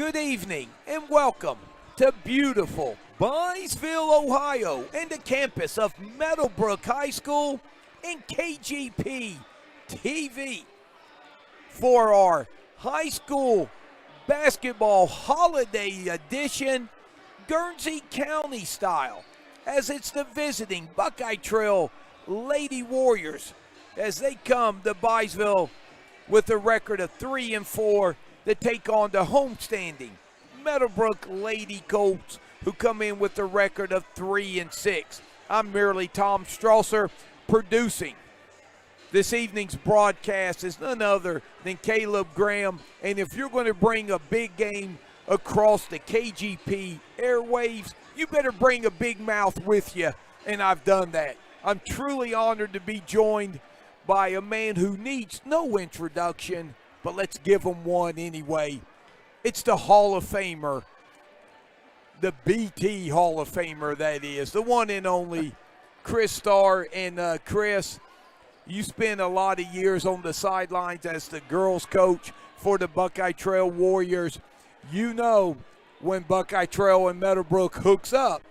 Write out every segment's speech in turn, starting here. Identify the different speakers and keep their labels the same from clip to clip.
Speaker 1: Good evening and welcome to beautiful Byesville, Ohio, and the campus of Meadowbrook High School and KGP TV for our high school basketball holiday edition, Guernsey County style, as it's the visiting Buckeye Trail Lady Warriors as they come to Byesville with a record of 3-4 to take on the homestanding Meadowbrook Lady Colts, who come in with a record of 3-6. I'm merely Tom Strasser, producing this evening's broadcast is none other than Caleb Graham. And if you're going to bring a big game across the KGP airwaves, you better bring a big mouth with you, and I've done that. I'm truly honored to be joined by a man who needs no introduction, but let's give him one anyway. It's the Hall of Famer, the BT Hall of Famer, that is, the one and only Chris Starr. And Chris, you spent a lot of years on the sidelines as the girls coach for the Buckeye Trail Warriors. You know when Buckeye Trail and Meadowbrook hooks up,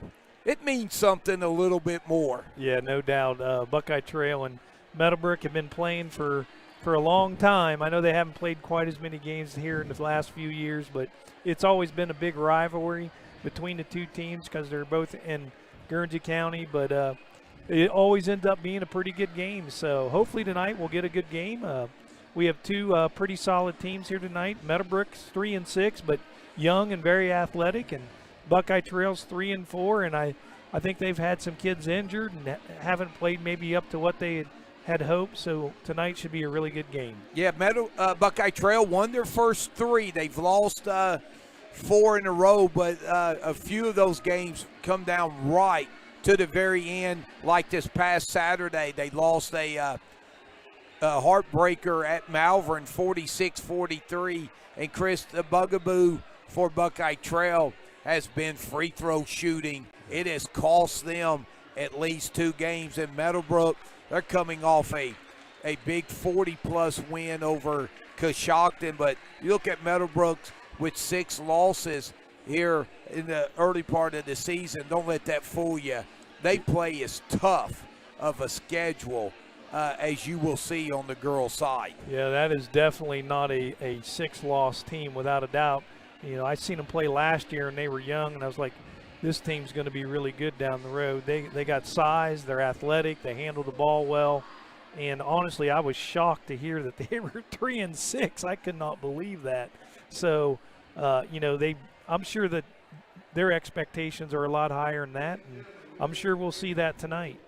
Speaker 1: it means something a little bit more.
Speaker 2: Yeah, no doubt. Buckeye Trail and Meadowbrook have been playing for a long time. I know they haven't played quite as many games here in the last few years, but it's always been a big rivalry between the two teams because they're both in Guernsey County, but it always ends up being a pretty good game. So hopefully tonight we'll get a good game. We have two pretty solid teams here tonight. Meadowbrook's 3-6, but young and very athletic, and Buckeye Trail's 3-4, and I think they've had some kids injured and haven't played maybe up to what they had hoped, so tonight should be a really good game.
Speaker 1: Yeah, Buckeye Trail won their first three. They've lost 4 in a row, but a few of those games come down right to the very end, like this past Saturday. They lost a heartbreaker at Malvern, 46-43. And Chris, the bugaboo for Buckeye Trail has been free throw shooting. It has cost them at least 2 games. In Meadowbrook, they're coming off a big 40-plus win over Coshocton. But you look at Meadowbrook with 6 losses here in the early part of the season. Don't let that fool you. They play as tough of a schedule as you will see on the girls' side.
Speaker 2: Yeah, that is definitely not a 6-loss team without a doubt. You know, I seen them play last year and they were young, and I was like, this team's going to be really good down the road. They got size, they're athletic, they handle the ball well, and honestly, I was shocked to hear that they were 3-6. I could not believe that. So, you know, I'm sure that their expectations are a lot higher than that, and I'm sure we'll see that tonight.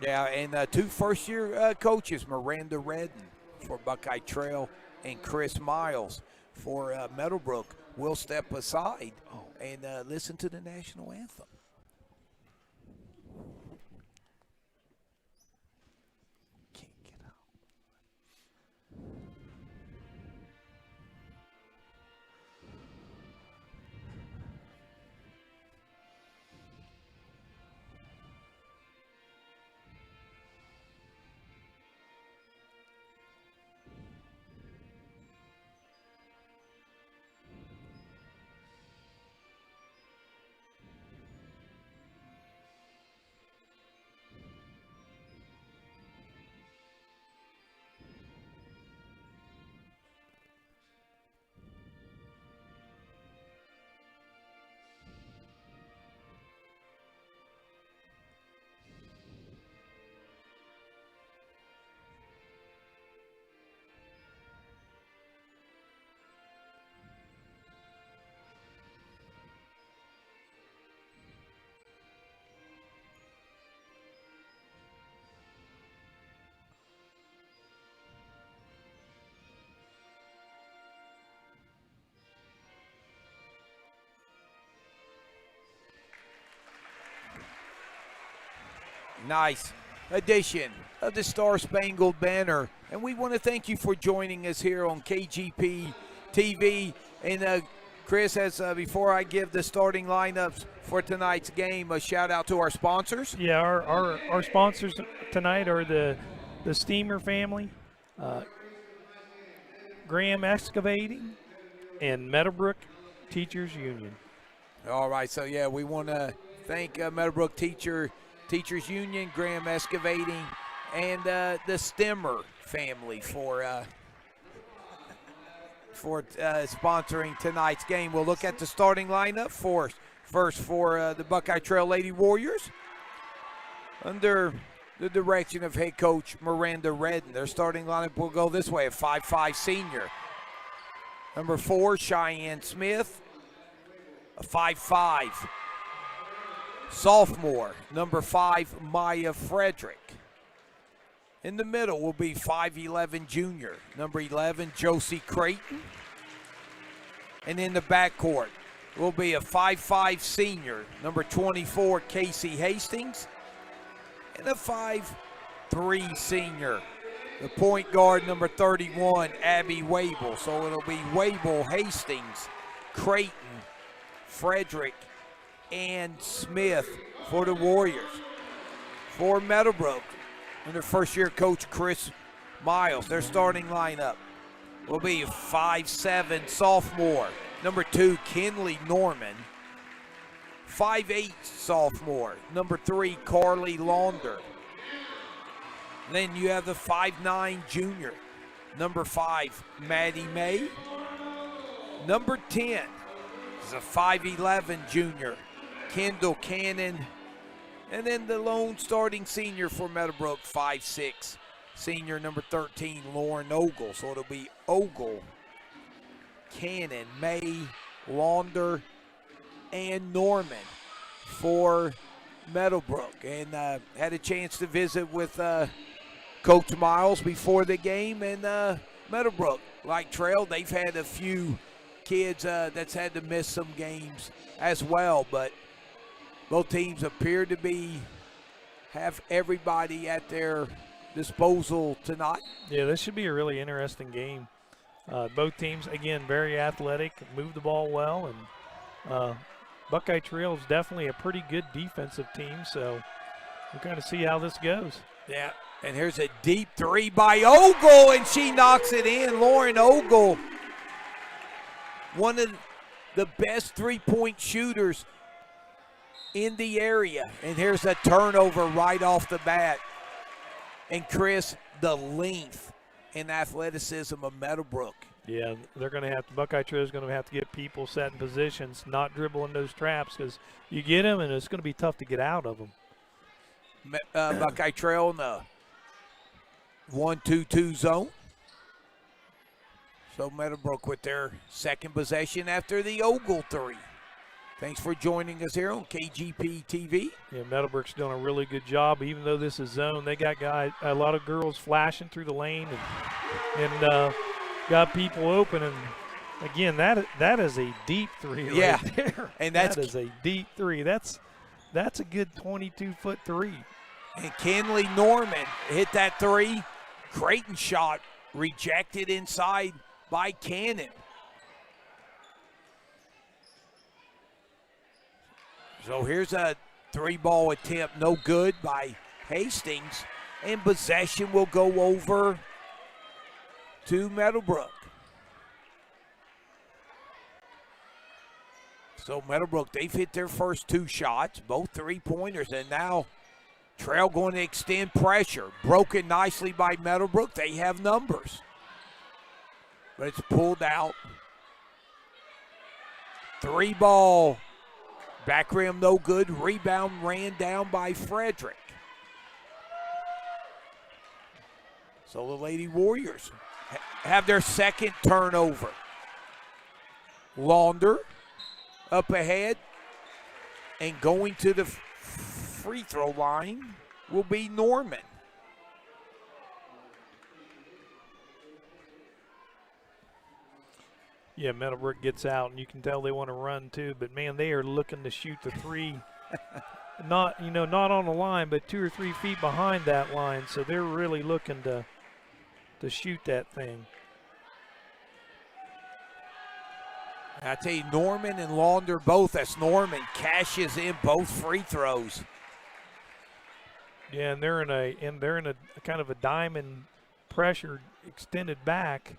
Speaker 1: Yeah, and 2 first-year coaches, Miranda Redden for Buckeye Trail and Chris Miles for Meadowbrook, will step aside and listen to the national anthem. Nice edition of the Star Spangled Banner. And we want to thank you for joining us here on KGP TV. And Chris, as before I give the starting lineups for tonight's game, a shout out to our sponsors.
Speaker 2: Yeah, our sponsors tonight are the Steamer family, Graham Excavating, and Meadowbrook Teachers Union.
Speaker 1: All right, so yeah, we want to thank Meadowbrook Teachers Union, Graham Excavating, and the Stemmer family for sponsoring tonight's game. We'll look at the starting lineup first for the Buckeye Trail Lady Warriors. Under the direction of head coach Miranda Redden, their starting lineup will go this way: a 5'5" senior. Number 4, Cheyenne Smith, a 5'5" sophomore. Number 5, Maya Frederick. In the middle will be 5'11" junior. Number 11, Josie Creighton. And in the backcourt will be a 5'5" senior. Number 24, Casey Hastings. And a 5'3" senior. The point guard, number 31, Abby Wable. So it'll be Wable, Hastings, Creighton, Frederick, and Smith for the Warriors. For Meadowbrook, under first-year coach Chris Miles, their starting lineup will be a 5'7" sophomore. Number 2, Kinley Norman. 5'8" sophomore. Number 3, Carly Launder. Then you have the 5'9" junior. Number 5, Maddie May. Number 10 is a 5'11" junior, Kendall Cannon. And then the lone starting senior for Meadowbrook, 5'6", senior number 13, Lauren Ogle. So it'll be Ogle, Cannon, May, Launder, and Norman for Meadowbrook. And had a chance to visit with Coach Miles before the game. And Meadowbrook, like Trail, they've had a few kids that's had to miss some games as well. But both teams appear to have everybody at their disposal tonight.
Speaker 2: Yeah, this should be a really interesting game. Both teams, again, very athletic, move the ball well, and Buckeye Trail is definitely a pretty good defensive team, so we're going to see how this goes.
Speaker 1: Yeah, and here's a deep three by Ogle, and she knocks it in. Lauren Ogle, one of the best three-point shooters in the area. And here's a turnover right off the bat. And Chris, the length and athleticism of Meadowbrook.
Speaker 2: Yeah, they're going to have to, Buckeye Trail is going to have to get people set in positions, not dribbling those traps, because you get them and it's going to be tough to get out of them.
Speaker 1: Buckeye Trail in the 1-2-2 zone. So Meadowbrook with their second possession after the Ogle three. Thanks for joining us here on KGP TV.
Speaker 2: Yeah, Meadowbrook's doing a really good job. Even though this is zone, they got a lot of girls flashing through the lane and got people open. And again, that is a deep three right there.
Speaker 1: And
Speaker 2: that is a deep three. That's a good 22-foot three.
Speaker 1: And Kinley Norman hit that three. Creighton shot rejected inside by Cannon. So here's a three-ball attempt, no good by Hastings. And possession will go over to Meadowbrook. So Meadowbrook, they've hit their first two shots, both three-pointers, and now Trail going to extend pressure. Broken nicely by Meadowbrook. They have numbers. But it's pulled out. Three ball. Back rim no good. Rebound ran down by Frederick. So the Lady Warriors have their second turnover. Launder up ahead. And going to the free throw line will be Norman.
Speaker 2: Yeah, Meadowbrook gets out, and you can tell they want to run too. But man, they are looking to shoot the three, not on the line, but 2 or 3 feet behind that line. So they're really looking to shoot that thing.
Speaker 1: I tell you, Norman and Launder both. As Norman cashes in both free throws.
Speaker 2: Yeah, and they're in a kind of a diamond pressure extended back.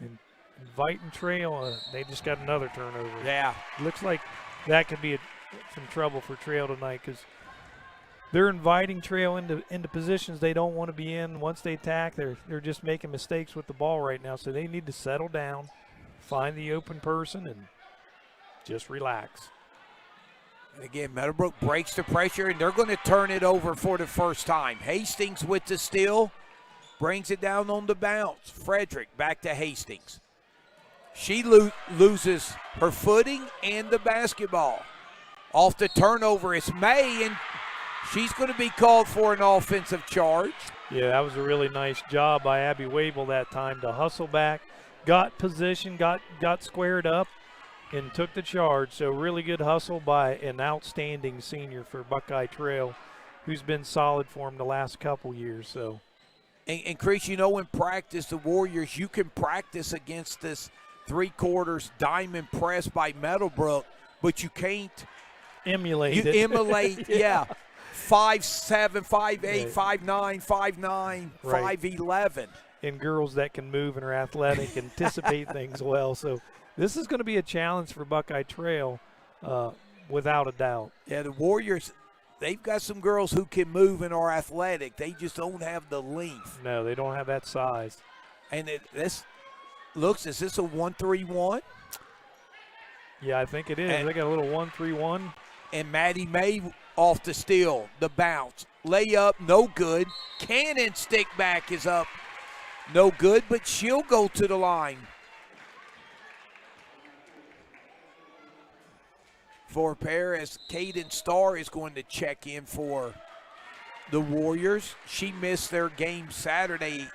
Speaker 2: And Inviting Trail, they just got another turnover.
Speaker 1: Yeah.
Speaker 2: Looks like that could be some trouble for Trail tonight because they're inviting Trail into positions they don't want to be in. Once they attack, they're just making mistakes with the ball right now. So they need to settle down, find the open person, and just relax.
Speaker 1: And again, Meadowbrook breaks the pressure, and they're going to turn it over for the first time. Hastings with the steal, brings it down on the bounce. Frederick back to Hastings. She loses her footing and the basketball. Off the turnover, it's May, and she's going to be called for an offensive charge.
Speaker 2: Yeah, that was a really nice job by Abby Wable that time to hustle back, got position, got squared up, and took the charge. So really good hustle by an outstanding senior for Buckeye Trail, who's been solid for him the last couple years. So,
Speaker 1: and Chris, you know, in practice, the Warriors, you can practice against this three-quarters diamond press by Meadowbrook, but you can't
Speaker 2: emulate it.
Speaker 1: Emulate, yeah. 5'7", 5'8",
Speaker 2: Right.
Speaker 1: 5'9", 5'9",
Speaker 2: Right.
Speaker 1: 5'11".
Speaker 2: And girls that can move and are athletic, anticipate things well. So this is going to be a challenge for Buckeye Trail, without a doubt.
Speaker 1: Yeah, the Warriors, they've got some girls who can move and are athletic. They just don't have the length.
Speaker 2: No, they don't have that size.
Speaker 1: And this looks, is this a 1-3-1?
Speaker 2: Yeah, I think it is. They got a little 1-3-1.
Speaker 1: And Maddie May off the steal, the bounce. Layup, no good. Cannon stick back is up, no good, but she'll go to the line. For a pair, as Caden Starr is going to check in for the Warriors. She missed their game Saturday.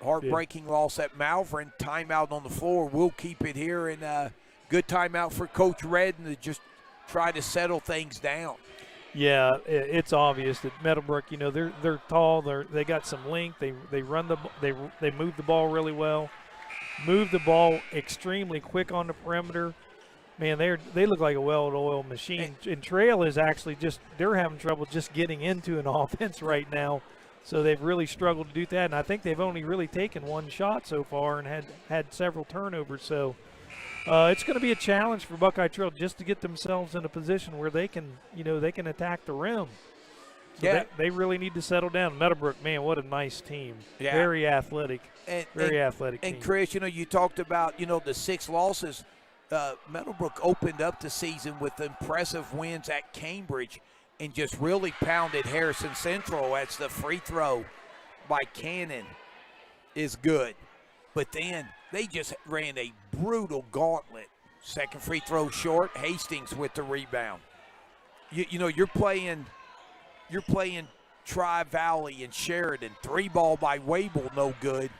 Speaker 1: Heartbreaking loss at Malvern. Timeout on the floor. We'll keep it here, and good timeout for Coach Redden to just try to settle things down.
Speaker 2: Yeah, it's obvious that Meadowbrook, you know, they're tall. They got some length. They run they move the ball really well. Move the ball extremely quick on the perimeter. Man, they look like a well-oiled machine. And Trail is actually they're having trouble just getting into an offense right now. So they've really struggled to do that. And I think they've only really taken one shot so far and had several turnovers. So it's going to be a challenge for Buckeye Trail just to get themselves in a position where they can attack the rim. So
Speaker 1: yeah.
Speaker 2: They really need to settle down. Meadowbrook, man, what a nice team.
Speaker 1: Yeah.
Speaker 2: Very athletic. Very athletic
Speaker 1: team.
Speaker 2: And
Speaker 1: Chris, you know, you talked about, you know, the 6 losses. Meadowbrook opened up the season with impressive wins at Cambridge and just really pounded Harrison Central. As the free throw by Cannon is good. But then they just ran a brutal gauntlet. Second free throw short. Hastings with the rebound. You know, you're playing Tri-Valley and Sheridan. 3-ball by Wable, no good.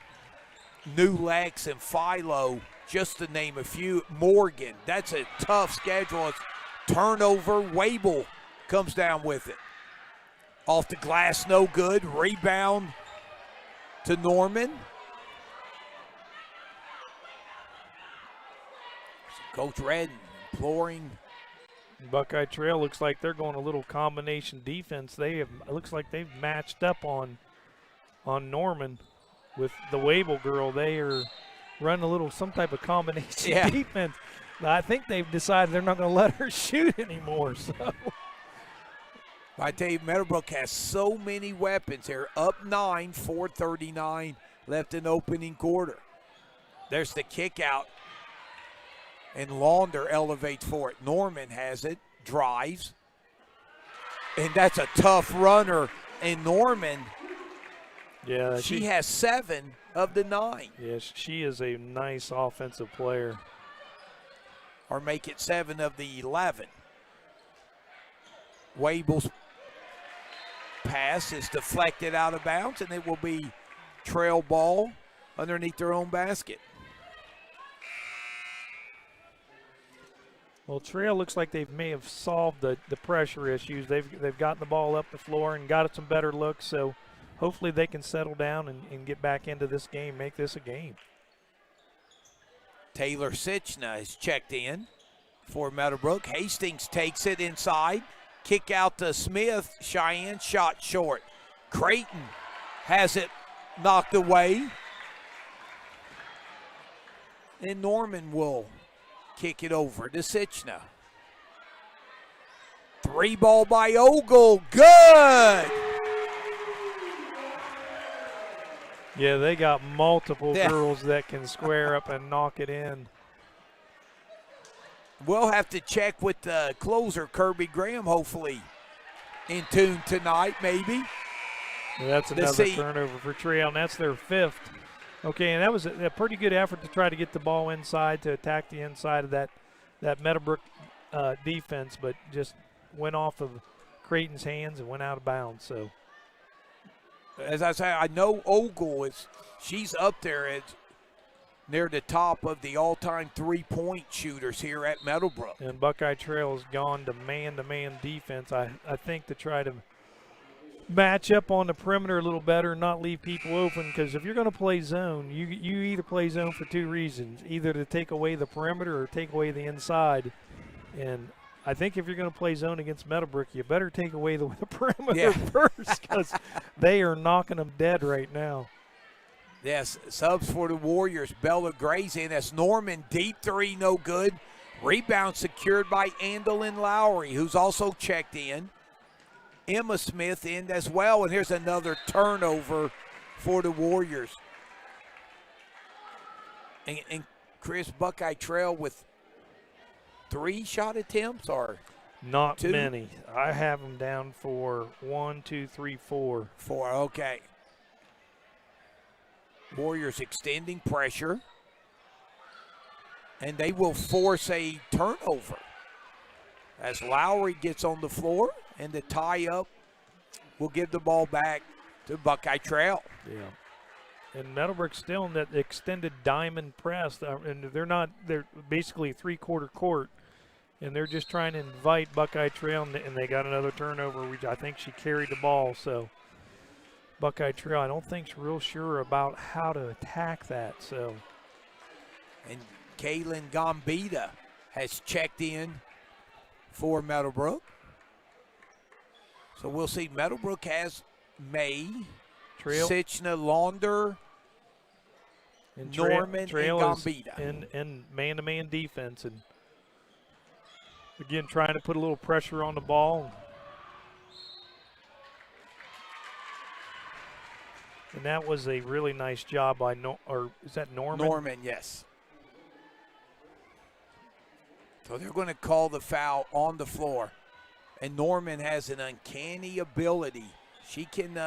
Speaker 1: New Lex and Philo, just to name a few. Morgan, that's a tough schedule. It's turnover. Wable comes down with it. Off the glass, no good. Rebound to Norman. Coach Redden imploring.
Speaker 2: Buckeye Trail looks like they're going a little combination defense. It looks like they've matched up on Norman with the Wable girl. They are running some type of combination defense. I think they've decided they're not going to let her shoot anymore. So
Speaker 1: I tell you, Meadowbrook has so many weapons here. Up 9, 4:39 left in opening quarter. There's the kick out. And Launder elevates for it. Norman has it, drives. And that's a tough runner. And Norman, she has 7 of the 9.
Speaker 2: Yes, she is a nice offensive player.
Speaker 1: Or make it 7 of the 11. Wable's pass is deflected out of bounds, and it will be Trail ball underneath their own basket.
Speaker 2: Well, Trail looks like they may have solved the pressure issues. They've gotten the ball up the floor and got some better looks, so hopefully they can settle down and get back into this game, make this a game.
Speaker 1: Taylor Sitchna is checked in for Meadowbrook. Hastings takes it inside. Kick out to Smith. Cheyenne shot short. Creighton has it knocked away. And Norman will kick it over to Sichna. 3 ball by Ogle. Good!
Speaker 2: Yeah, they got multiple girls that can square up and knock it in.
Speaker 1: We'll have to check with the closer, Kirby Graham, hopefully in tune tonight, maybe.
Speaker 2: And that's another turnover for Trail, and that's their 5th. Okay, and that was a pretty good effort to try to get the ball inside, to attack the inside of that Meadowbrook defense, but just went off of Creighton's hands and went out of bounds. So,
Speaker 1: as I say, I know Ogle she's up there at near the top of the all-time three-point shooters here at Meadowbrook.
Speaker 2: And Buckeye Trail has gone to man defense, I think, to try to match up on the perimeter a little better and not leave people open, because if you're going to play zone, you either play zone for 2 reasons, either to take away the perimeter or take away the inside. And I think if you're going to play zone against Meadowbrook, you better take away the perimeter first, because they are knocking them dead right now.
Speaker 1: Yes, subs for the Warriors. Bella Gray's in. That's Norman. Deep 3, no good. Rebound secured by Andolyn Lowry, who's also checked in. Emma Smith in as well. And here's another turnover for the Warriors. And Chris, Buckeye Trail with 3 shot attempts or
Speaker 2: not
Speaker 1: 2?
Speaker 2: Many. I have them down for 1, 2, 3, 4.
Speaker 1: 4, okay. Warriors extending pressure, and they will force a turnover as Lowry gets on the floor, and the tie-up will give the ball back to Buckeye Trail.
Speaker 2: Yeah. And Meadowbrook still in that extended diamond press, and they're basically a 3-quarter court, and they're just trying to invite Buckeye Trail, and they got another turnover, which I think she carried the ball, so Buckeye Trail, I don't think she's real sure about how to attack that. So,
Speaker 1: and Kaylin Gambita has checked in for Meadowbrook. So we'll see. Meadowbrook has May,
Speaker 2: Trail,
Speaker 1: Sichna, Launder,
Speaker 2: and
Speaker 1: Norman,
Speaker 2: Trail
Speaker 1: and Gambita.
Speaker 2: In man-to-man defense, and again trying to put a little pressure on the ball. And that was a really nice job by or is that Norman?
Speaker 1: Norman, yes. So they're going to call the foul on the floor. And Norman has an uncanny ability. She can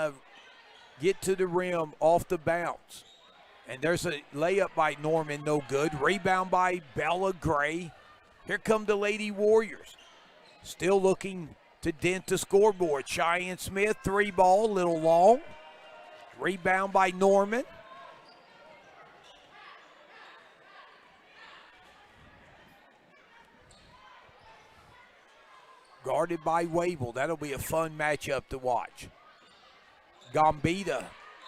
Speaker 1: get to the rim off the bounce. And there's a layup by Norman, no good. Rebound by Bella Gray. Here come the Lady Warriors. Still looking to dent the scoreboard. Cheyenne Smith, 3-ball, little long. Rebound by Norman. Guarded by Wable. That'll be a fun matchup to watch. Gambita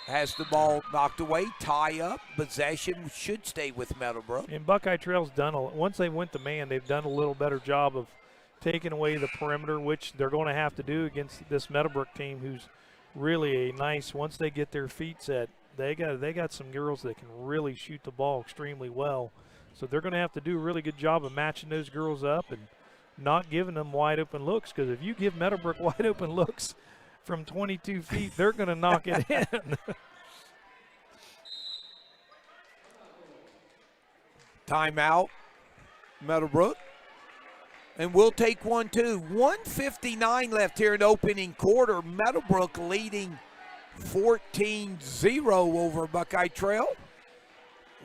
Speaker 1: has the ball knocked away. Tie up. Possession should stay with Meadowbrook.
Speaker 2: And Buckeye Trail's done, once they went to man, they've done a little better job of taking away the perimeter, which they're going to have to do against this Meadowbrook team, who's really a nice, once they get their feet set, they got some girls that can really shoot the ball extremely well. So they're going to have to do a really good job of matching those girls up and not giving them wide open looks, because if you give Meadowbrook wide open looks from 22 feet, they're going to knock it in.
Speaker 1: Timeout, Meadowbrook. And we'll take one, too. 1:59 left here in opening quarter. Meadowbrook leading 14-0 over Buckeye Trail.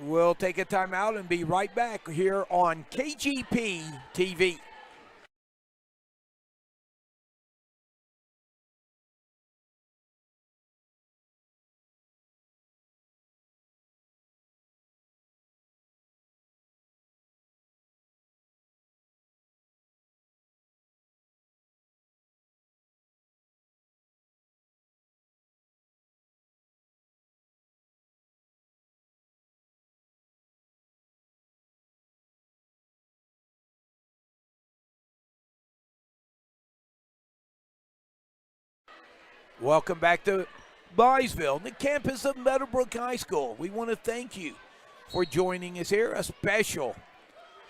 Speaker 1: We'll take a timeout and be right back here on KGP TV. Welcome back to Byesville, the campus of Meadowbrook High School. We want to thank you for joining us here. A special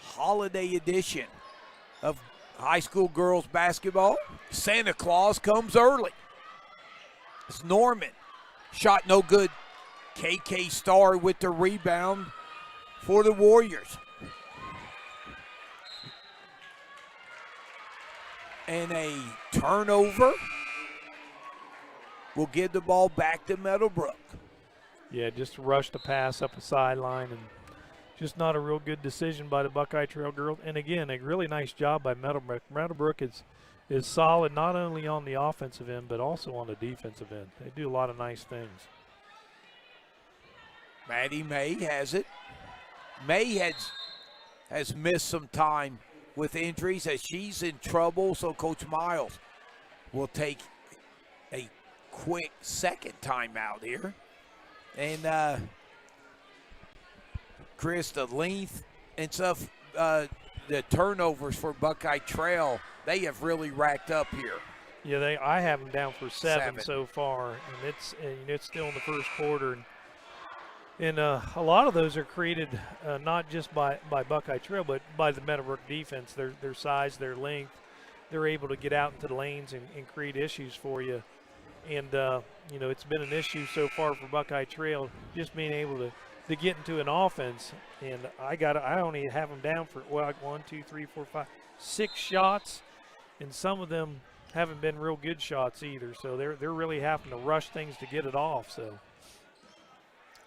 Speaker 1: holiday edition of high school girls basketball. Santa Claus comes early. It's Norman. Shot no good. KK Starr with the rebound for the Warriors. And a turnover will give the ball back to Meadowbrook.
Speaker 2: Yeah, just rushed a pass up the sideline, and just not a real good decision by the Buckeye Trail girls. And again, a really nice job by Meadowbrook. Meadowbrook is solid not only on the offensive end, but also on the defensive end. They do a lot of nice things.
Speaker 1: Maddie May has it. May has missed some time with injuries as she's in trouble, so Coach Miles will take a quick second timeout here. And Chris, the length and stuff, the turnovers for Buckeye Trail, they have really racked up here.
Speaker 2: Yeah, I have them down for seven so far, and it's still in the first quarter. And a lot of those are created not just by Buckeye Trail, but by the Meadowbrook defense. Their size, their length, they're able to get out into the lanes and create issues for you. And it's been an issue so far for Buckeye Trail, just being able to get into an offense. And I only have them down for 1, 2, 3, 4, 5, 6 shots, and some of them haven't been real good shots either. So they're really having to rush things to get it off. So.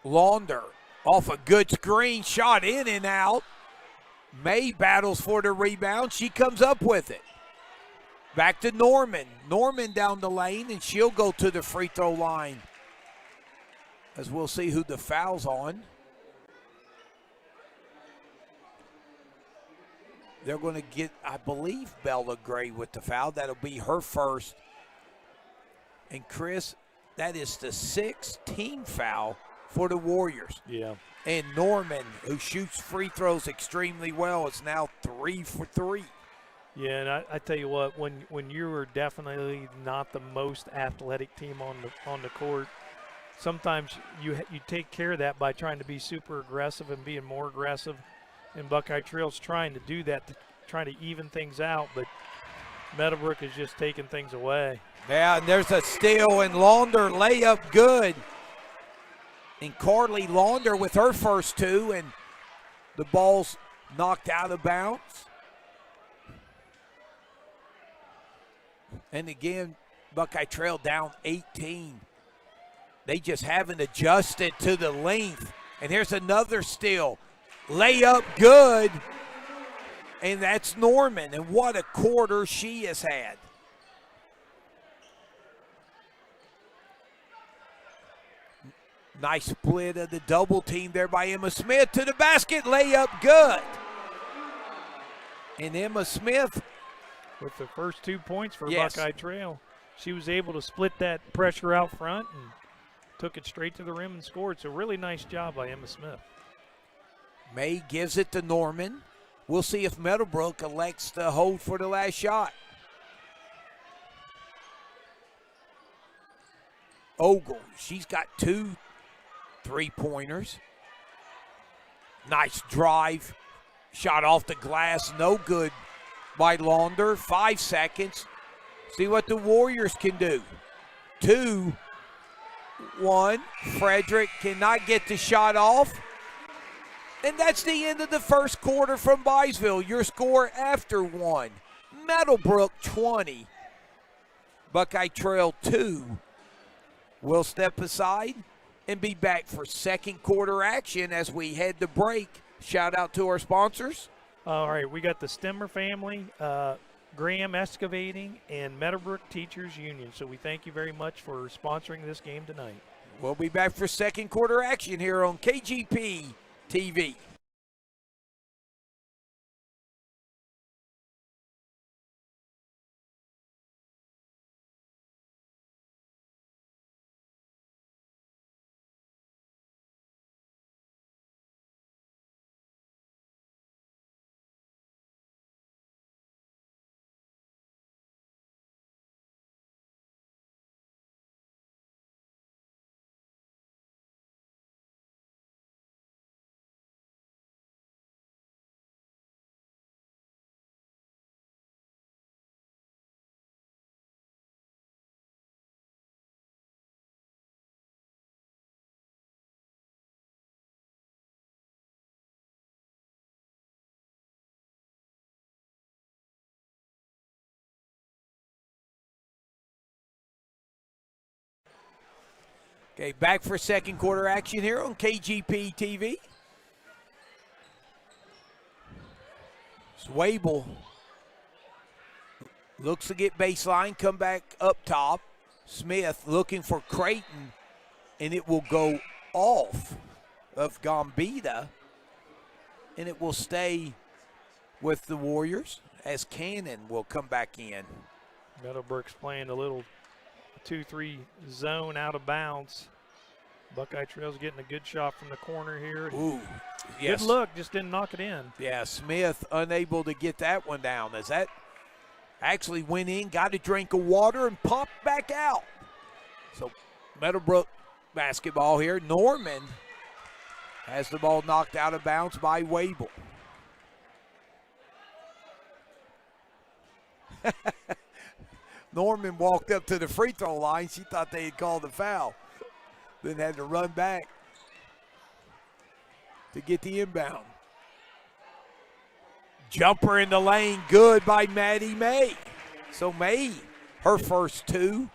Speaker 1: Launder off a good screen, shot in and out. May battles for the rebound. She comes up with it. Back to Norman. Norman down the lane, and she'll go to the free throw line. As we'll see who the foul's on. They're going to get, I believe, Bella Gray with the foul. That'll be her first. And Chris, that is the 6th team foul for the Warriors.
Speaker 2: Yeah.
Speaker 1: And Norman, who shoots free throws extremely well, is now 3 for 3.
Speaker 2: Yeah, and I tell you what, when you are definitely not the most athletic team on the court, sometimes you take care of that by trying to be super aggressive and being more aggressive. And Buckeye Trail's trying to do that, trying to even things out, but Meadowbrook is just taking things away.
Speaker 1: Yeah, and there's a steal, and Launder layup good. And Carly Launder with her first 2, and the ball's knocked out of bounds. And again, Buckeye Trail down 18. They just haven't adjusted to the length. And here's another steal. Layup good. And that's Norman. And what a quarter she has had. Nice split of the double team there by Emma Smith to the basket. Layup good. And Emma Smith
Speaker 2: with the first 2 points for
Speaker 1: yes.
Speaker 2: Buckeye Trail. She was able to split that pressure out front and took it straight to the rim and scored. So really nice job by Emma Smith.
Speaker 1: May gives it to Norman. We'll see if Meadowbrook elects to hold for the last shot. Ogle, she's got 2 3-pointers. Nice drive. Shot off the glass, no good by Launder. 5 seconds. See what the Warriors can do. 2-1. Frederick cannot get the shot off. And that's the end of the first quarter from Byesville. Your score after 1. Meadowbrook 20. Buckeye Trail 2. We'll step aside and be back for second quarter action as we head to break. Shout out to our sponsors.
Speaker 2: All right, we got the Stemmer family, Graham Excavating, and Meadowbrook Teachers Union. So we thank you very much for sponsoring this game tonight.
Speaker 1: We'll be back for second quarter action here on KGP TV. Okay, back for second quarter action here on KGP TV. Swable looks to get baseline, come back up top. Smith looking for Creighton, and it will go off of Gambita, and it will stay with the Warriors as Cannon will come back in.
Speaker 2: Meadowbrook's playing a little 2-3 zone out of bounds. Buckeye Trail's getting a good shot from the corner here.
Speaker 1: Ooh, yes.
Speaker 2: Good look, just didn't knock it in.
Speaker 1: Yeah, Smith unable to get that one down as that actually went in, got a drink of water, and popped back out. So Meadowbrook basketball here. Norman has the ball knocked out of bounds by Wable. Norman walked up to the free throw line. She thought they had called a foul. Then had to run back to get the inbound. Jumper in the lane, good by Maddie May. So May, her first two,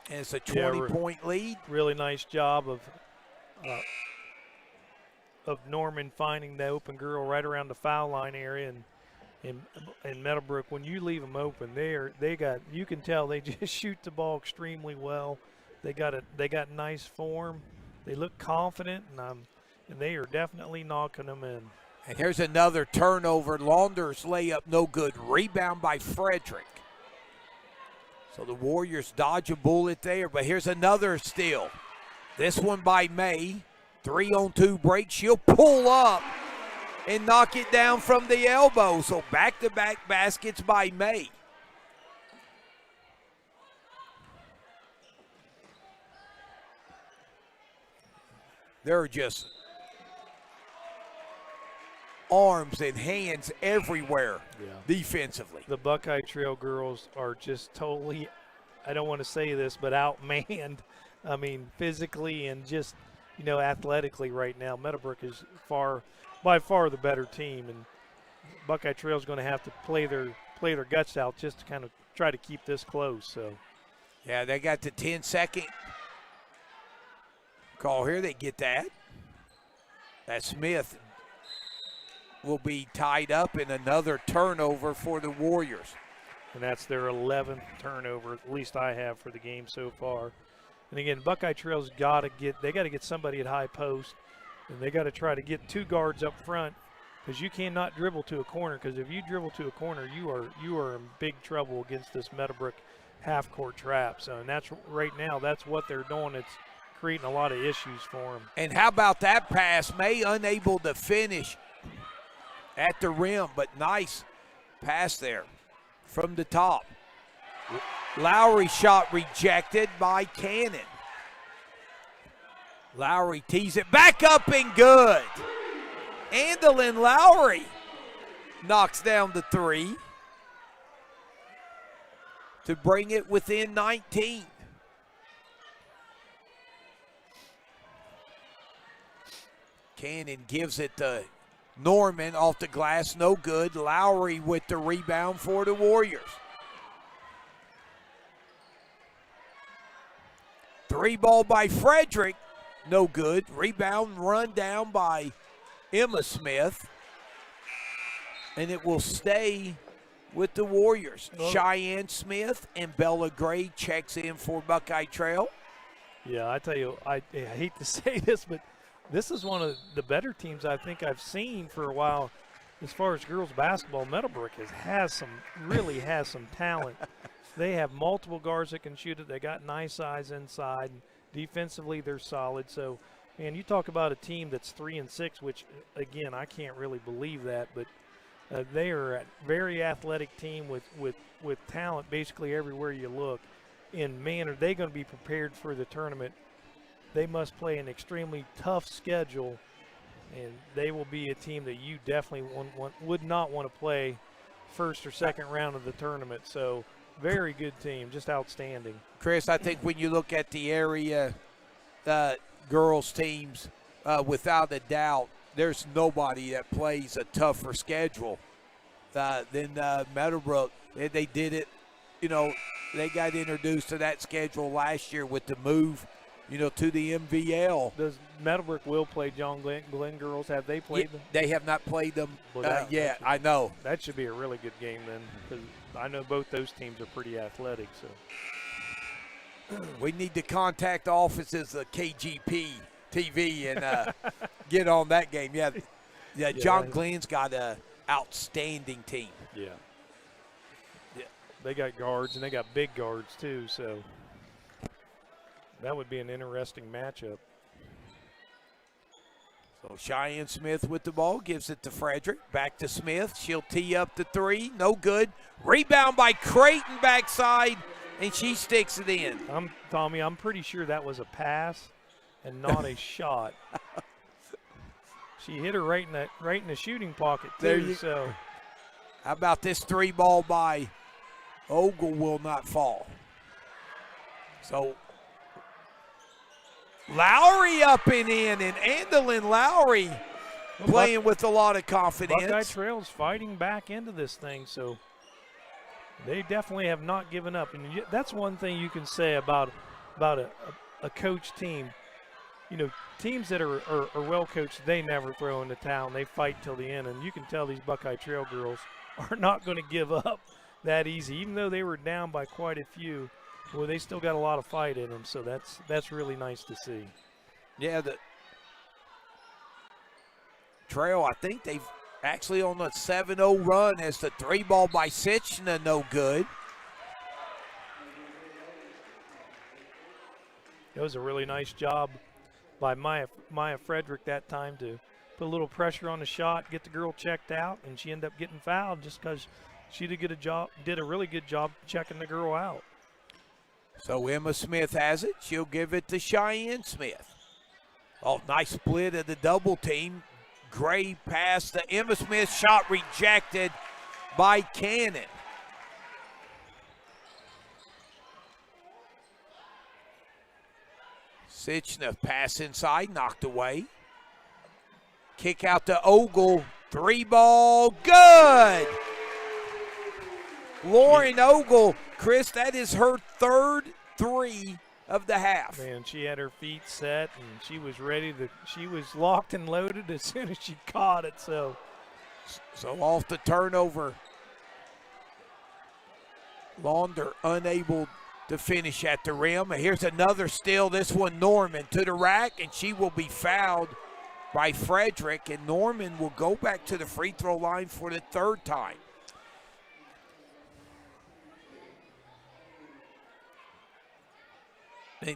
Speaker 1: and it's a 20-point lead.
Speaker 2: Really nice job of Norman finding the open girl right around the foul line area, and Meadowbrook, when you leave them open, you can tell they just shoot the ball extremely well. They got nice form. They look confident, and they are definitely knocking them in.
Speaker 1: And here's another turnover. Launders layup no good. Rebound by Frederick. So the Warriors dodge a bullet there, but here's another steal. This one by May. 3-on-2 break. She'll pull up and knock it down from the elbow. So back-to-back baskets by May. There are just arms and hands everywhere defensively.
Speaker 2: The Buckeye Trail girls are just totally, I don't want to say this, but outmanned. I mean, physically and just, athletically right now. Meadowbrook is by far the better team, and Buckeye Trail is going to have to play their guts out just to kind of try to keep this close. So,
Speaker 1: yeah, they got the 10-second call here. They get that. That Smith will be tied up in another turnover for the Warriors.
Speaker 2: And that's their 11th turnover, at least I have for the game so far. And again, Buckeye Trail's got to get somebody at high post, and they got to try to get two guards up front, because you cannot dribble to a corner, because if you dribble to a corner, you are in big trouble against this Meadowbrook half-court trap. So, and that's what they're doing. It's creating a lot of issues for them.
Speaker 1: And how about that pass? May unable to finish at the rim, but nice pass there from the top. Lowry shot rejected by Cannon. Lowry tees it back up and good. Andolyn Lowry knocks down the three to bring it within 19. Cannon gives it to Norman off the glass, no good. Lowry with the rebound for the Warriors. Three ball by Frederick, no good. Rebound run down by Emma Smith. And it will stay with the Warriors. Cheyenne Smith and Bella Gray checks in for Buckeye Trail.
Speaker 2: Yeah, I tell you, I hate to say this, but this is one of the better teams I think I've seen for a while as far as girls basketball. Meadowbrook really has some talent. They have multiple guards that can shoot it. They got nice eyes inside. Defensively, they're solid. So, man, you talk about a team that's 3-6, which, again, I can't really believe that, but they are a very athletic team with talent basically everywhere you look. And, man, are they going to be prepared for the tournament? They must play an extremely tough schedule, and they will be a team that you definitely would not want to play first or second round of the tournament. So, very good team, just outstanding.
Speaker 1: Chris, I think when you look at the area girls teams, without a doubt, there's nobody that plays a tougher schedule than Meadowbrook. They did it, they got introduced to that schedule last year with the move to the MVL.
Speaker 2: Does Meadowbrook will play John Glenn girls? Have they played them?
Speaker 1: They have not played them yet.
Speaker 2: Should,
Speaker 1: I know.
Speaker 2: That should be a really good game then, because I know both those teams are pretty athletic. So
Speaker 1: we need to contact the offices of KGP TV and get on that game. Yeah, John Glenn's got an outstanding team.
Speaker 2: Yeah. They got guards, and they got big guards too, so that would be an interesting matchup.
Speaker 1: So Cheyenne Smith with the ball, gives it to Frederick. Back to Smith. She'll tee up the three. No good. Rebound by Creighton backside, and she sticks it in.
Speaker 2: Tommy, I'm pretty sure that was a pass and not a shot. She hit her right in the shooting pocket too. So
Speaker 1: how about this three ball by Ogle will not fall. So Lowry up and in, and Andolyn Lowry playing with a lot of confidence.
Speaker 2: Buckeye Trail's fighting back into this thing, so they definitely have not given up. And that's one thing you can say about a coach team. Teams that are well coached, they never throw in the towel. They fight till the end, and you can tell these Buckeye Trail girls are not going to give up that easy. Even though they were down by quite a few, well, they still got a lot of fight in them, so that's really nice to see.
Speaker 1: Yeah, the Trail, I think they've actually on a 7-0 run as the three ball by Sitchna, no good.
Speaker 2: It was a really nice job by Maya Frederick that time to put a little pressure on the shot, get the girl checked out, and she ended up getting fouled just because she did a really good job checking the girl out.
Speaker 1: So Emma Smith has it. She'll give it to Cheyenne Smith. Oh, nice split of the double team. Gray pass to Emma Smith. Shot rejected by Cannon. Sitchna pass inside, knocked away. Kick out to Ogle. Three ball, good. Lauren Ogle, Chris, that is her third three of the half.
Speaker 2: Man, she had her feet set, and she was ready she was locked and loaded as soon as she caught it. So
Speaker 1: off the turnover, Launder unable to finish at the rim. Here's another steal, this one Norman to the rack, and she will be fouled by Frederick, and Norman will go back to the free throw line for the third time. And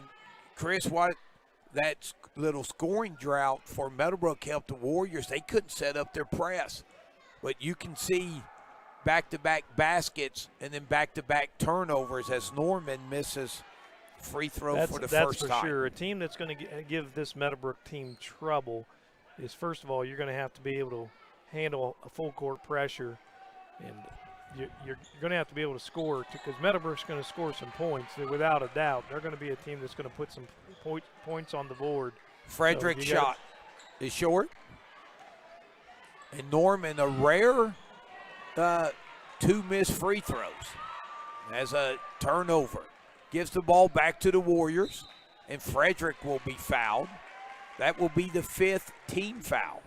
Speaker 1: Chris, what that little scoring drought for Meadowbrook helped the Warriors. They couldn't set up their press. But you can see back-to-back baskets and then back-to-back turnovers as Norman misses free throw for the first time.
Speaker 2: That's for sure. A team that's going to give this Meadowbrook team trouble is, first of all, you're going to have to be able to handle a full court pressure, and you're going to have to be able to score, because Meadowbrook's going to score some points. Without a doubt, they're going to be a team that's going to put some points on the board.
Speaker 1: Frederick's shot is short. And Norman, a rare two missed free throws as a turnover. Gives the ball back to the Warriors, and Frederick will be fouled. That will be the fifth team foul.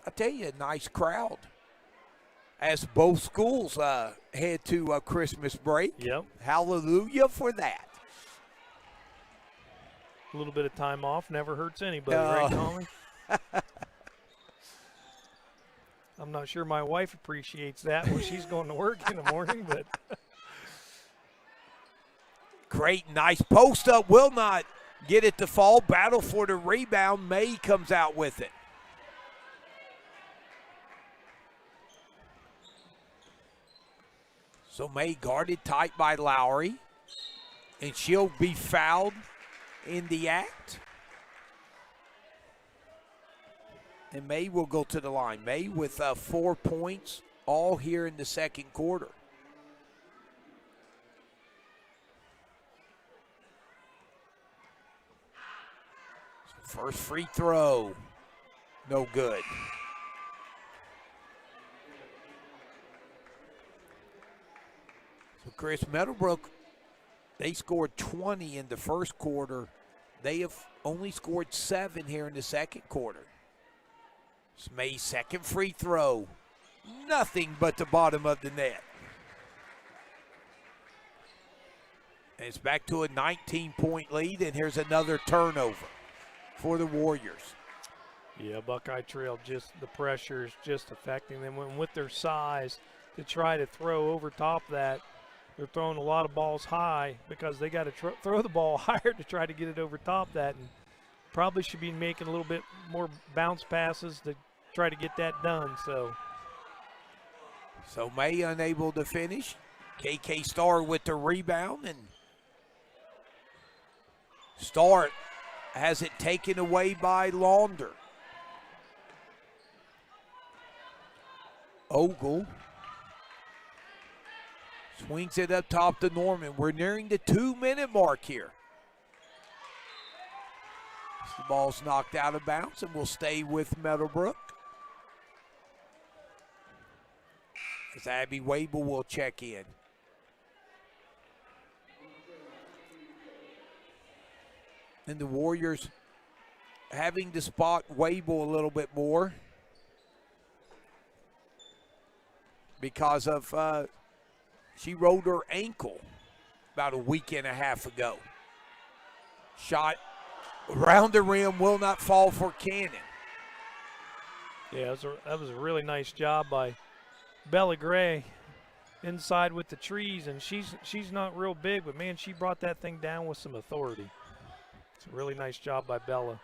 Speaker 1: I tell you, a nice crowd as both schools head to a Christmas break.
Speaker 2: Yep.
Speaker 1: Hallelujah for that.
Speaker 2: A little bit of time off never hurts anybody, right, Tommy? I'm not sure my wife appreciates that when she's going to work in the morning, but.
Speaker 1: Great, nice post up, will not get it to fall. Battle for the rebound. May comes out with it. So May guarded tight by Lowry, and she'll be fouled in the act. And May will go to the line. May with 4 points, all here in the second quarter. So first free throw, no good. So Chris, Meadowbrook They scored 20 in the first quarter. They have only scored 7 here in the second quarter. It's May's second free throw. Nothing but the bottom of the net. And it's back to a 19-point lead, and here's another turnover for the Warriors.
Speaker 2: Yeah, Buckeye Trail, just the pressure is just affecting them. And with their size, to try to throw over top that, they're throwing a lot of balls high because they got to throw the ball higher to try to get it over top that. And probably should be making a little bit more bounce passes to try to get that done. So
Speaker 1: May unable to finish. KK Starr with the rebound, and Starr has it taken away by Launder. Ogle swings it up top to Norman. We're nearing the 2-minute mark here. The ball's knocked out of bounds and will stay with Meadowbrook. As Abby Wable will check in. And the Warriors having to spot Wable a little bit more because of she rolled her ankle about a week and a half ago. Shot around the rim, will not fall for Cannon.
Speaker 2: Yeah, that was a really nice job by Bella Gray inside with the trees, and she's not real big, but man, she brought that thing down with some authority. It's a really nice job by Bella.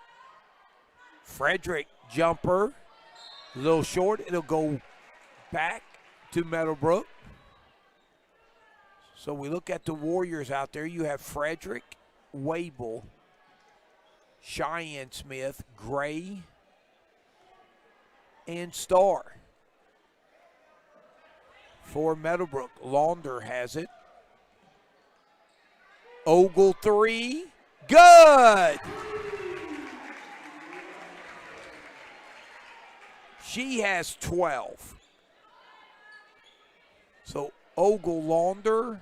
Speaker 1: Frederick jumper, a little short. It'll go back to Meadowbrook. So we look at the Warriors out there. You have Frederick, Wable, Cheyenne Smith, Gray, and Starr. For Meadowbrook, Launder has it. Ogle three, good! She has 12. So Ogle, Launder,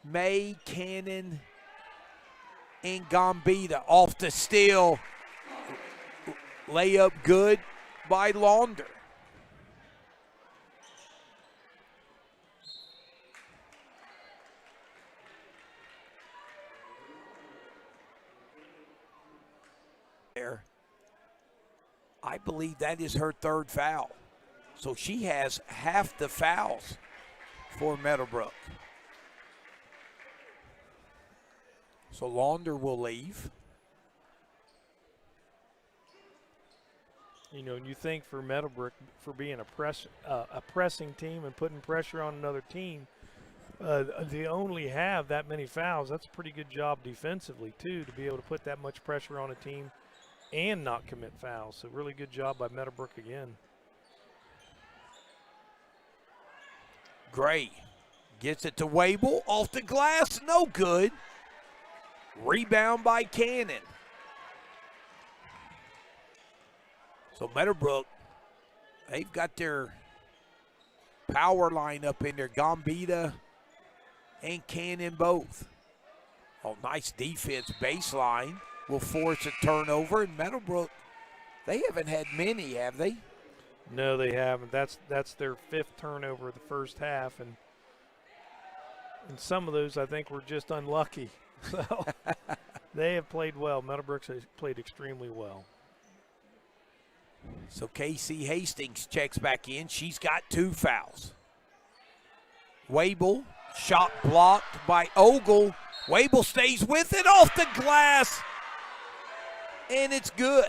Speaker 1: May, Cannon, and Gambita off the steal. Layup good by Launder. There. I believe that is her third foul. So she has half the fouls for Meadowbrook. So Launder will leave.
Speaker 2: You know, and you think for Meadowbrook, for being a pressing team and putting pressure on another team, they only have that many fouls. That's a pretty good job defensively, too, to be able to put that much pressure on a team and not commit fouls. So really good job by Meadowbrook again.
Speaker 1: Gray gets it to Wable. Off the glass, no good. Rebound by Cannon. So Meadowbrook, they've got their power line up in there. Gambita and Cannon both. Oh, nice defense. Baseline will force a turnover. And Meadowbrook, they haven't had many, have they?
Speaker 2: No, they haven't. That's their fifth turnover of the first half. And some of those, I think, were just unlucky. So they have played well. Meadowbrook has played extremely well.
Speaker 1: So Casey Hastings checks back in. She's got 2 fouls. Wable, shot blocked by Ogle. Wable stays with it off the glass, and it's good.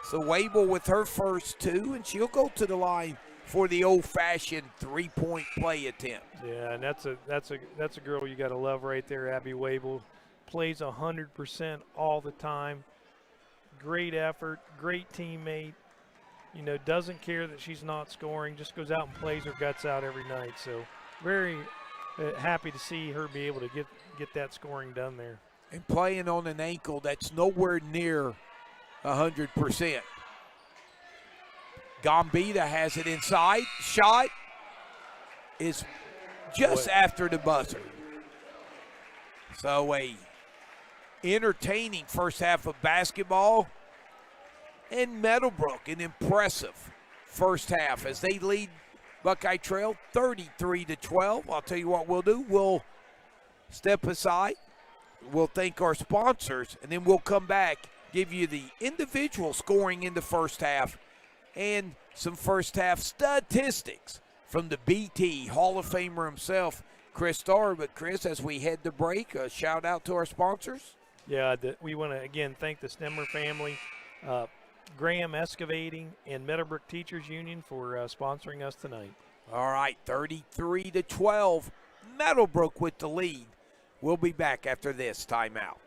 Speaker 1: So Wable with her first 2, and she'll go to the line for the old-fashioned 3-point play attempt.
Speaker 2: Yeah, and that's a girl you got to love right there. Abby Wable plays 100% all the time. Great effort, great teammate. You know, doesn't care that she's not scoring, just goes out and plays her guts out every night. So very happy to see her be able to get that scoring done there.
Speaker 1: And playing on an ankle that's nowhere near 100%. Gambita has it inside. Shot is just after the buzzer. So a entertaining first half of basketball. And Meadowbrook, an impressive first half as they lead Buckeye Trail 33-12. I'll tell you what we'll do. We'll step aside. We'll thank our sponsors, and then we'll come back, give you the individual scoring in the first half and some first half statistics from the BT Hall of Famer himself, Chris Starr. But, Chris, as we head to break, a shout-out to our sponsors.
Speaker 2: Yeah, we want to, again, thank the Stemmer family, Graham Excavating, and Meadowbrook Teachers Union for sponsoring us tonight.
Speaker 1: All right, 33-12, Meadowbrook with the lead. We'll be back after this timeout.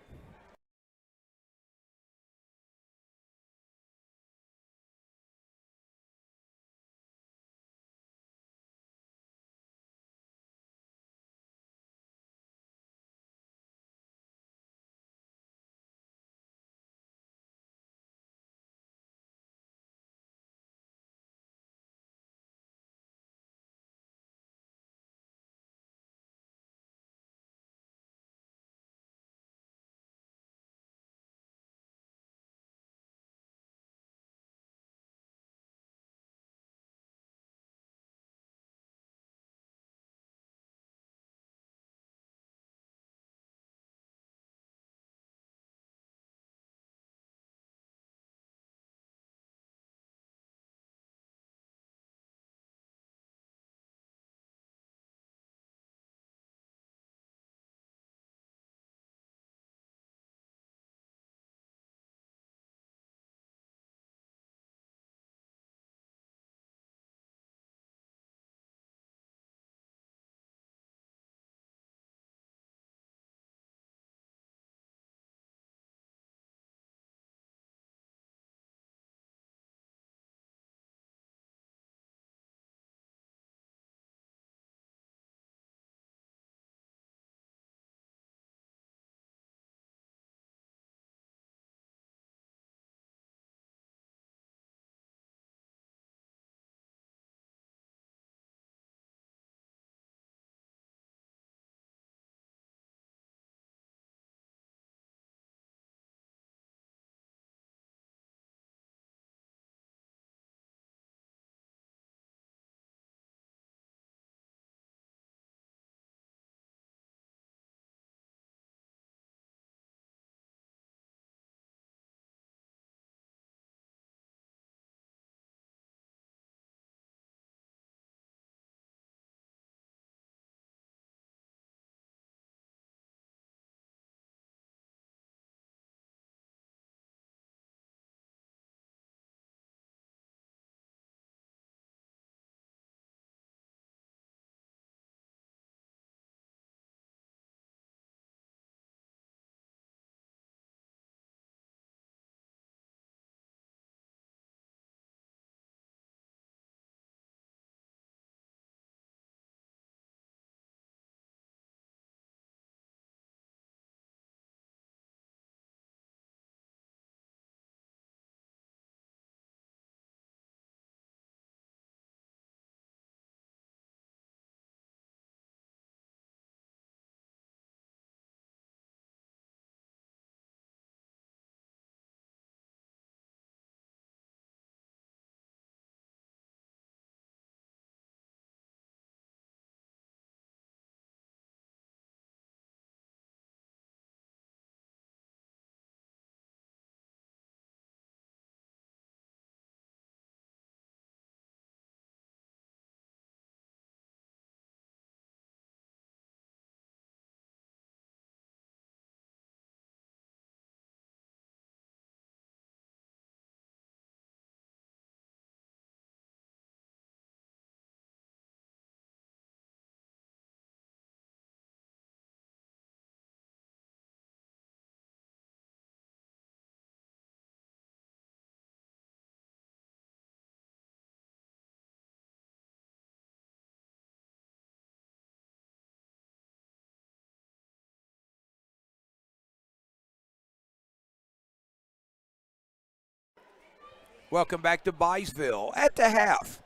Speaker 1: Welcome back to Byesville. At the half,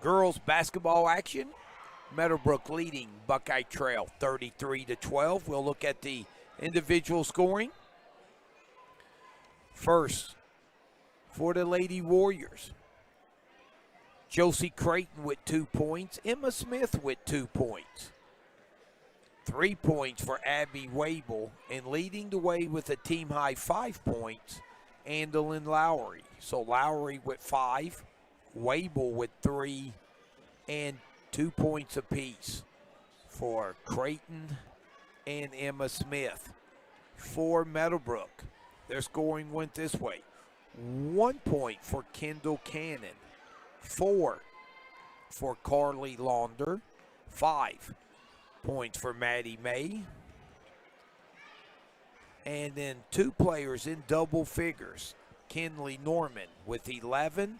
Speaker 1: girls basketball action. Meadowbrook leading Buckeye Trail 33-12. We'll look at the individual scoring. First, for the Lady Warriors, Josie Creighton with 2 points, Emma Smith with 2 points. 3 points for Abby Wable, and leading the way with a team-high 5 points, Andalyn Lowry. So Lowry with 5, Wable with 3, and 2 points apiece for Creighton and Emma Smith. For Meadowbrook, their scoring went this way. 1 point for Kendall Cannon, 4 for Carly Launder, 5 points for Maddie May, and then 2 players in double figures, Kinley Norman with 11,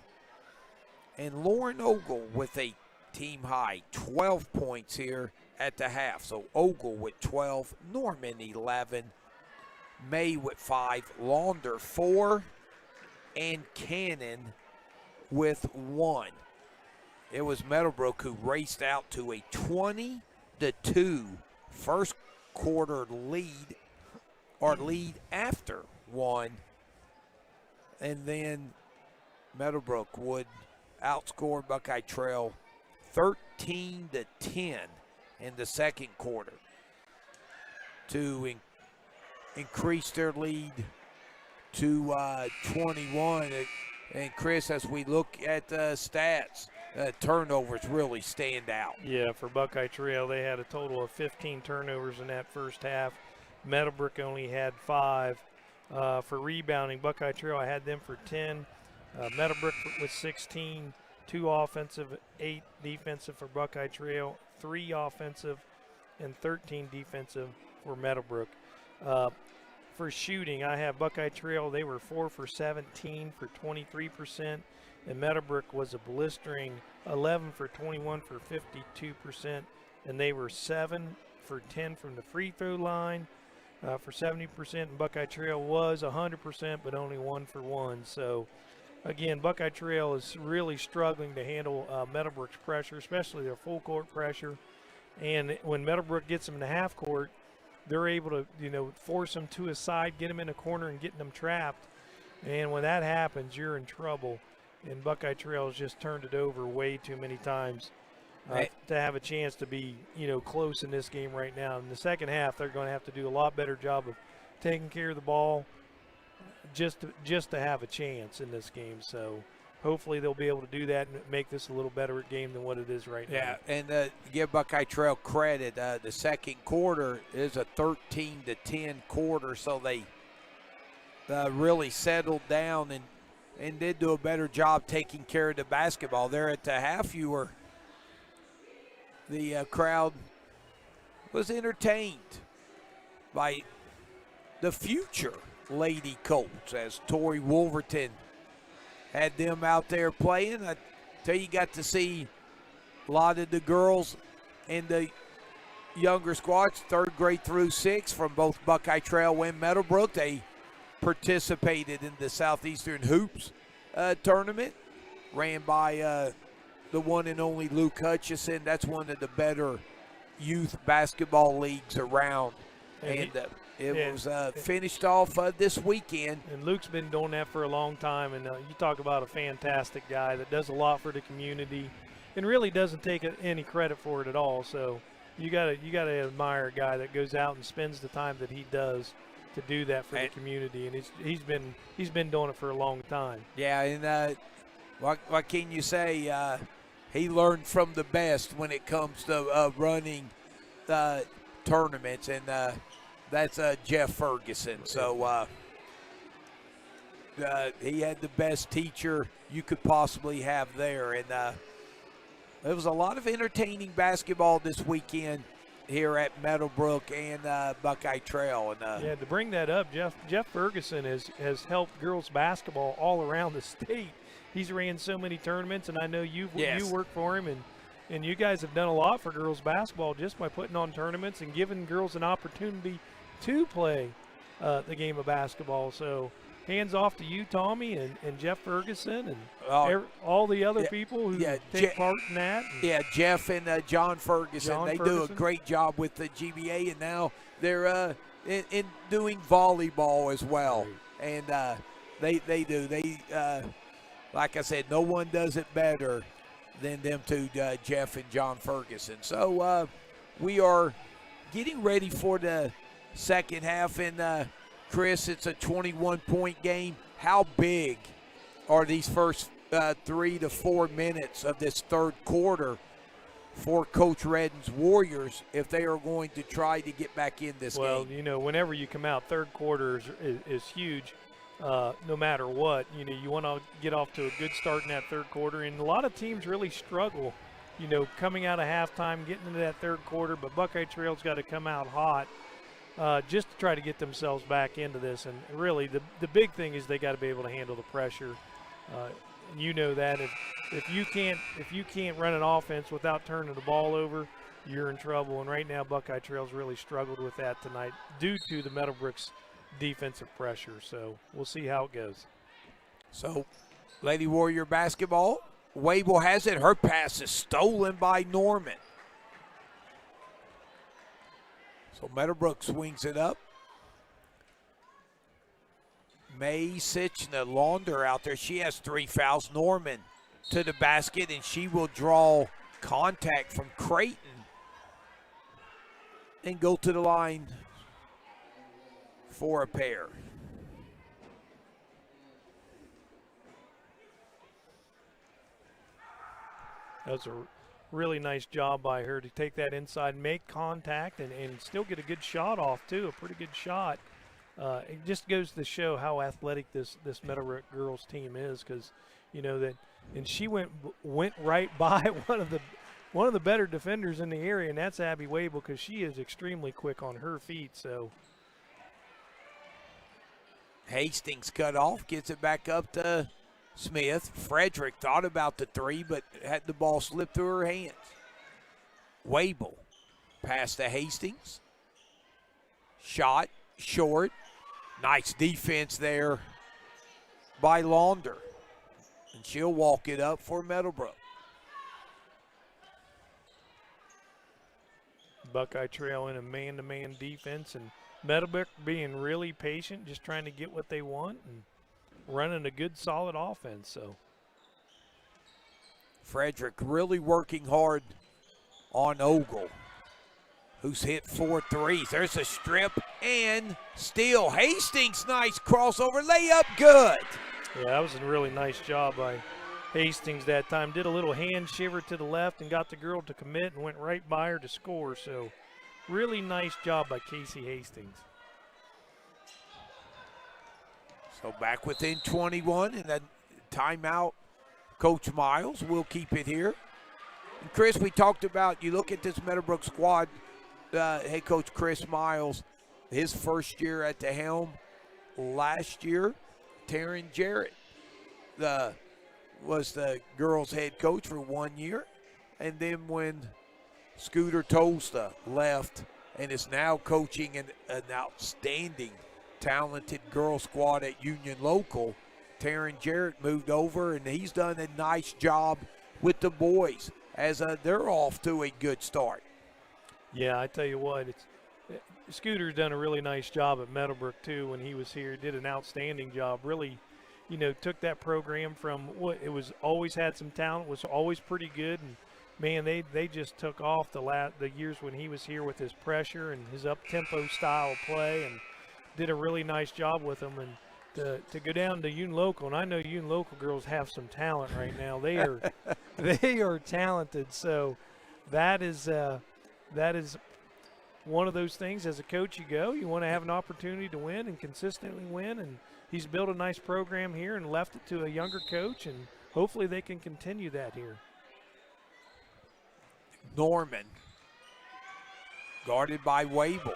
Speaker 1: and Lauren Ogle with a team high 12 points here at the half. So Ogle with 12, Norman 11, May with 5, Launder 4, and Cannon with 1. It was Meadowbrook who raced out to a 20-2 first quarter lead, or lead after 1, and then Meadowbrook would outscore Buckeye Trail 13-10 in the second quarter to increase their lead to 21. And Chris, as we look at the stats, turnovers really stand out.
Speaker 2: Yeah, for Buckeye Trail, they had a total of 15 turnovers in that first half. Meadowbrook only had 5. For rebounding, Buckeye Trail, I had them for 10. Meadowbrook with 16, 2 offensive, 8 defensive for Buckeye Trail, 3 offensive, and 13 defensive for Meadowbrook. For shooting, I have Buckeye Trail. They were 4 for 17 for 23%, and Meadowbrook was a blistering 11 for 21 for 52%, and they were 7 for 10 from the free throw line for 70%, and Buckeye Trail was 100%, but only 1 for 1. So, again, Buckeye Trail is really struggling to handle Meadowbrook's pressure, especially their full court pressure. And when Meadowbrook gets them in the half court, they're able to, force them to a side, get them in a corner, and getting them trapped. And when that happens, you're in trouble. And Buckeye Trail has just turned it over way too many times to have a chance to be, close in this game right now. In the second half, they're going to have to do a lot better job of taking care of the ball just to have a chance in this game. So hopefully they'll be able to do that and make this a little better game than what it is right now.
Speaker 1: Yeah, and give Buckeye Trail credit. The second quarter is a 13-10 quarter, so they really settled down and did do a better job taking care of the basketball. There at the half, the crowd was entertained by the future Lady Colts as Tori Wolverton had them out there playing. I tell you, got to see a lot of the girls in the younger squads, 3rd grade through 6th, from both Buckeye Trail and Meadowbrook. They participated in the Southeastern Hoops tournament, ran by the one and only Luke Hutchison. That's one of the better youth basketball leagues around. And it was finished off this weekend.
Speaker 2: And Luke's been doing that for a long time. And you talk about a fantastic guy that does a lot for the community and really doesn't take any credit for it at all. So you gotta admire a guy that goes out and spends the time that he does to do that for the community. And he's been doing it for a long time.
Speaker 1: Yeah, and what can you say? He learned from the best when it comes to running tournaments, and that's Jeff Ferguson. So he had the best teacher you could possibly have there. And there was a lot of entertaining basketball this weekend here at Meadowbrook and Buckeye Trail. And
Speaker 2: to bring that up, Jeff Ferguson has helped girls basketball all around the state. He's ran so many tournaments, and I know you work for him, and you guys have done a lot for girls basketball just by putting on tournaments and giving girls an opportunity to play the game of basketball. So hands off to you, Tommy, and Jeff Ferguson, and all the other people who take part in that.
Speaker 1: Yeah, Jeff and John Ferguson. They do a great job with the GBA, and now they're in doing volleyball as well. Right. And they do. Like I said, no one does it better than them two, Jeff and John Ferguson. So we are getting ready for the second half, and Chris, it's a 21-point game. How big are these first 3 to 4 minutes of this third quarter for Coach Redden's Warriors if they are going to try to get back in this game?
Speaker 2: Well, whenever you come out, third quarter is huge. No matter what, you want to get off to a good start in that third quarter, and a lot of teams really struggle, coming out of halftime, getting into that third quarter, but Buckeye Trail's got to come out hot just to try to get themselves back into this. And really, the big thing is they got to be able to handle the pressure. That if you can't run an offense without turning the ball over, you're in trouble. And right now, Buckeye Trail's really struggled with that tonight due to the Meadowbrook's defensive pressure. So we'll see how it goes. So
Speaker 1: Lady Warrior basketball, Wable has it. Her pass is stolen by Norman. So Meadowbrook swings it up. May Sitchna Launder out there. She has 3 fouls. Norman to the basket, and she will draw contact from Creighton and go to the line for a pair.
Speaker 2: That's a really nice job by her to take that inside, make contact, and still get a good shot off, too, a pretty good shot. It just goes to show how athletic this Meadowbrook girls team is, because, and she went right by one of the better defenders in the area, and that's Abby Wable, because she is extremely quick on her feet. So
Speaker 1: Hastings cut off, gets it back up to Smith. Frederick thought about the 3, but had the ball slip through her hands. Wable pass to Hastings. Shot short. Nice defense there by Launder. And she'll walk it up for Meadowbrook.
Speaker 2: Buckeye Trail in a man-to-man defense, and Meadowbrook being really patient, just trying to get what they want and running a good, solid offense. So
Speaker 1: Frederick really working hard on Ogle, who's hit 4 threes. There's a strip and steal. Hastings, nice crossover layup, good.
Speaker 2: Yeah, that was a really nice job by Hastings that time. Did a little hand shiver to the left and got the girl to commit and went right by her to score. So really nice job by Casey Hastings.
Speaker 1: So back within 21, and then timeout. Coach Miles will keep it here. And Chris, we talked about, you look at this Meadowbrook squad, head coach Chris Miles, his first year at the helm. Last year, Taryn Jarrett was the girls' head coach for 1 year. And then when Scooter Tolsta left and is now coaching an outstanding, talented girls squad at Union Local, Taryn Jarrett moved over, and he's done a nice job with the boys as they're off to a good start.
Speaker 2: Yeah, I tell you what, Scooter's done a really nice job at Meadowbrook too when he was here. Did an outstanding job. Really, took that program from what it was, always had some talent, was always pretty good, and man, they just took off the years when he was here with his pressure and his up-tempo style of play, and did a really nice job with them. And to go down to Union Local, and I know Union Local girls have some talent right now. They are talented. So that is one of those things. As a coach, you want to have an opportunity to win and consistently win. And he's built a nice program here and left it to a younger coach, and hopefully they can continue that here.
Speaker 1: Norman guarded by Wable.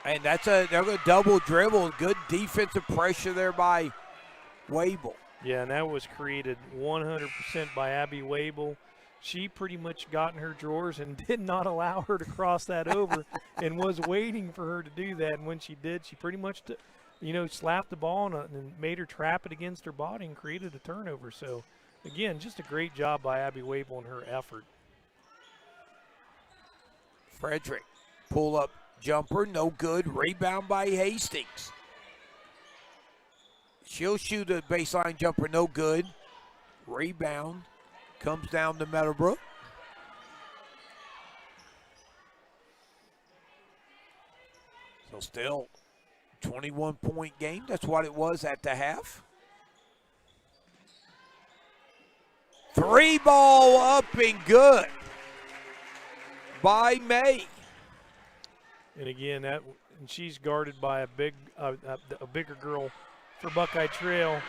Speaker 1: And they're going to double dribble. Good defensive pressure there by Wable.
Speaker 2: Yeah, and that was created 100% by Abby Wable. She pretty much got in her drawers and did not allow her to cross that over and was waiting for her to do that. And when she did, she pretty much slapped the ball and made her trap it against her body and created a turnover. So, again, just a great job by Abby Wable and her effort.
Speaker 1: Frederick, pull-up jumper, no good. Rebound by Hastings. She'll shoot a baseline jumper, no good. Rebound comes down to Meadowbrook. So still 21-point game. That's what it was at the half. 3 ball up and good by May.
Speaker 2: And again, and she's guarded by a bigger girl for Buckeye Trail,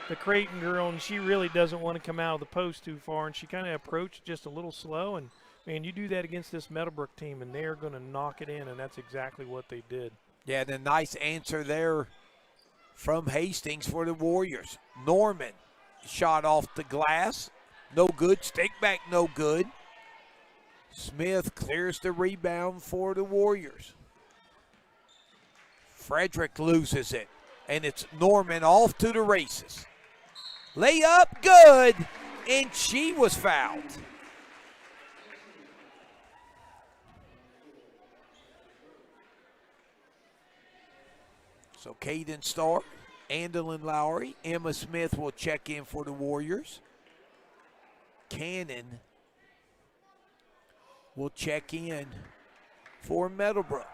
Speaker 2: the Creighton girl, and she really doesn't want to come out of the post too far, and she kind of approached just a little slow. And man, you do that against this Meadowbrook team, and they're going to knock it in, and that's exactly what they did.
Speaker 1: Yeah, the nice answer there from Hastings for the Warriors. Norman shot off the glass, no good. Stick back, no good. Smith clears the rebound for the Warriors. Frederick loses it, and it's Norman off to the races. Layup, good, and she was fouled. So Caden Starr, Andolyn Lowry, Emma Smith will check in for the Warriors. Cannon will check in for Meadowbrook.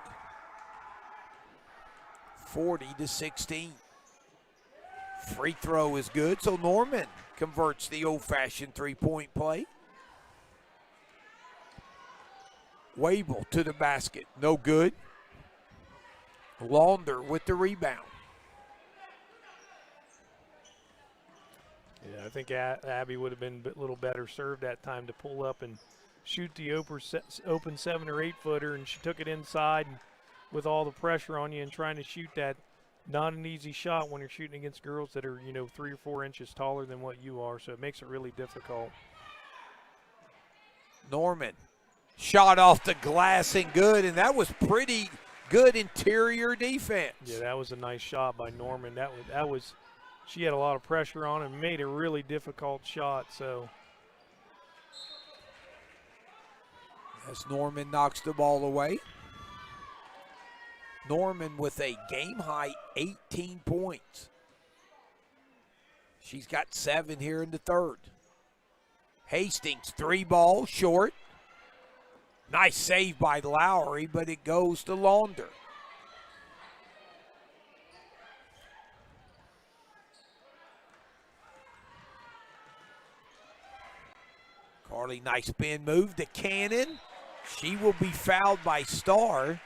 Speaker 1: 40-16. Free throw is good, so Norman converts the old-fashioned three-point play. Wable to the basket, no good. Launder with the rebound.
Speaker 2: Yeah, I think Abby would have been a little better served that time to pull up and shoot the open 7 or 8 footer, and she took it inside and with all the pressure on you and trying to shoot that. Not an easy shot when you're shooting against girls that are 3 or 4 inches taller than what you are, so it makes it really difficult.
Speaker 1: Norman shot off the glass and good, and that was pretty good interior defense.
Speaker 2: Yeah, that was a nice shot by Norman. That was she had a lot of pressure on and made a really difficult shot. So
Speaker 1: as Norman knocks the ball away. Norman with a game-high 18 points. She's got 7 here in the third. Hastings, 3 ball, short. Nice save by Lowry, but it goes to Launder. Carly, nice spin move to Cannon. She will be fouled by Starr.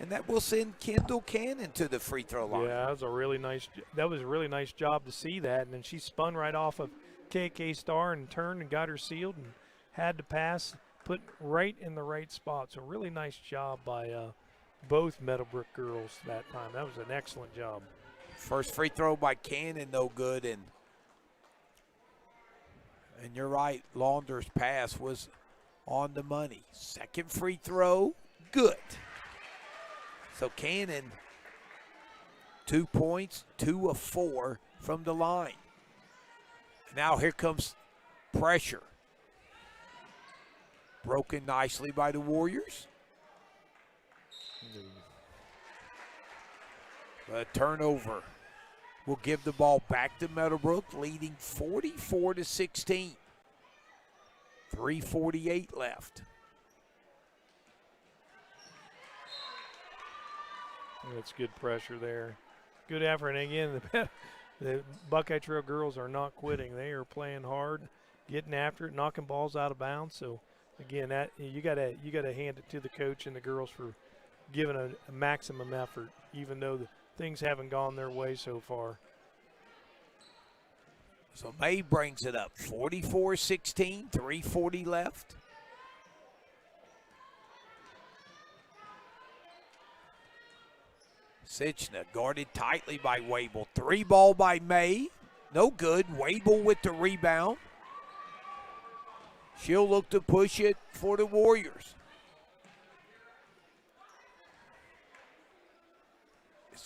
Speaker 1: And that will send Kendall Cannon to the free throw line.
Speaker 2: Yeah, that was a really nice job to see that. And then she spun right off of KK Starr and turned and got her sealed and had to pass, put right in the right spot. So really nice job by both Meadowbrook girls that time. That was an excellent job.
Speaker 1: First free throw by Cannon, no good. And you're right, Launder's pass was on the money. Second free throw, good. So Cannon, 2 points, 2 of 4 from the line. Now here comes pressure. Broken nicely by the Warriors. A turnover will give the ball back to Meadowbrook, leading 44-16. 3:48 left.
Speaker 2: That's good pressure there. Good effort. And again, the Buckeye Trail girls are not quitting. They are playing hard, getting after it, knocking balls out of bounds. So again, that you gotta hand it to the coach and the girls for giving a maximum effort, even though things haven't gone their way so far.
Speaker 1: So May brings it up, 44-16, 3:40 left. Sitchna guarded tightly by Wable. 3 ball by May. No good. Wable with the rebound. She'll look to push it for the Warriors.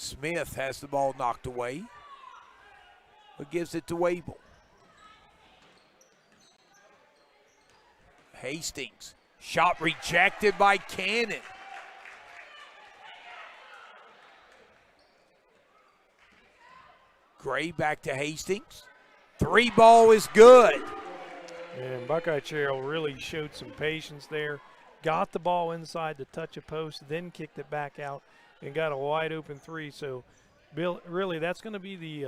Speaker 1: Smith has the ball knocked away, but gives it to Wable. Hastings, shot rejected by Cannon. Gray back to Hastings. 3 ball is good.
Speaker 2: And Buckeye Trail really showed some patience there. Got the ball inside to touch a post, then kicked it back out and got a wide open 3. So, Bill, really, that's going to be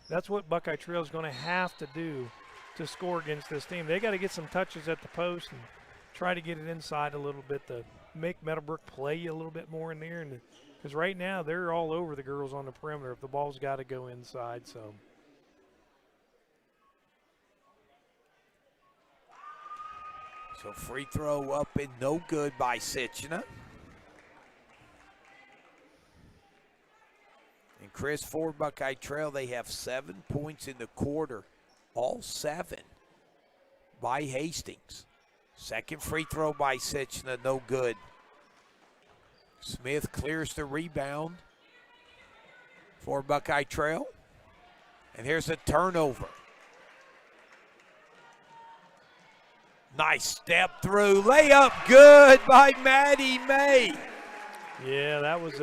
Speaker 2: that's what Buckeye Trail is going to have to do to score against this team. They got to get some touches at the post and try to get it inside a little bit to make Meadowbrook play a little bit more in there. And because right now they're all over the girls on the perimeter if the ball's got to go inside. So
Speaker 1: free throw up and no good by Sitchina. And Chris, for Buckeye Trail, they have 7 points in the quarter. All 7 by Hastings. Second free throw by Sitchina, no good. Smith clears the rebound for Buckeye Trail. And here's a turnover. Nice step through, layup good by Maddie May.
Speaker 2: Yeah, that was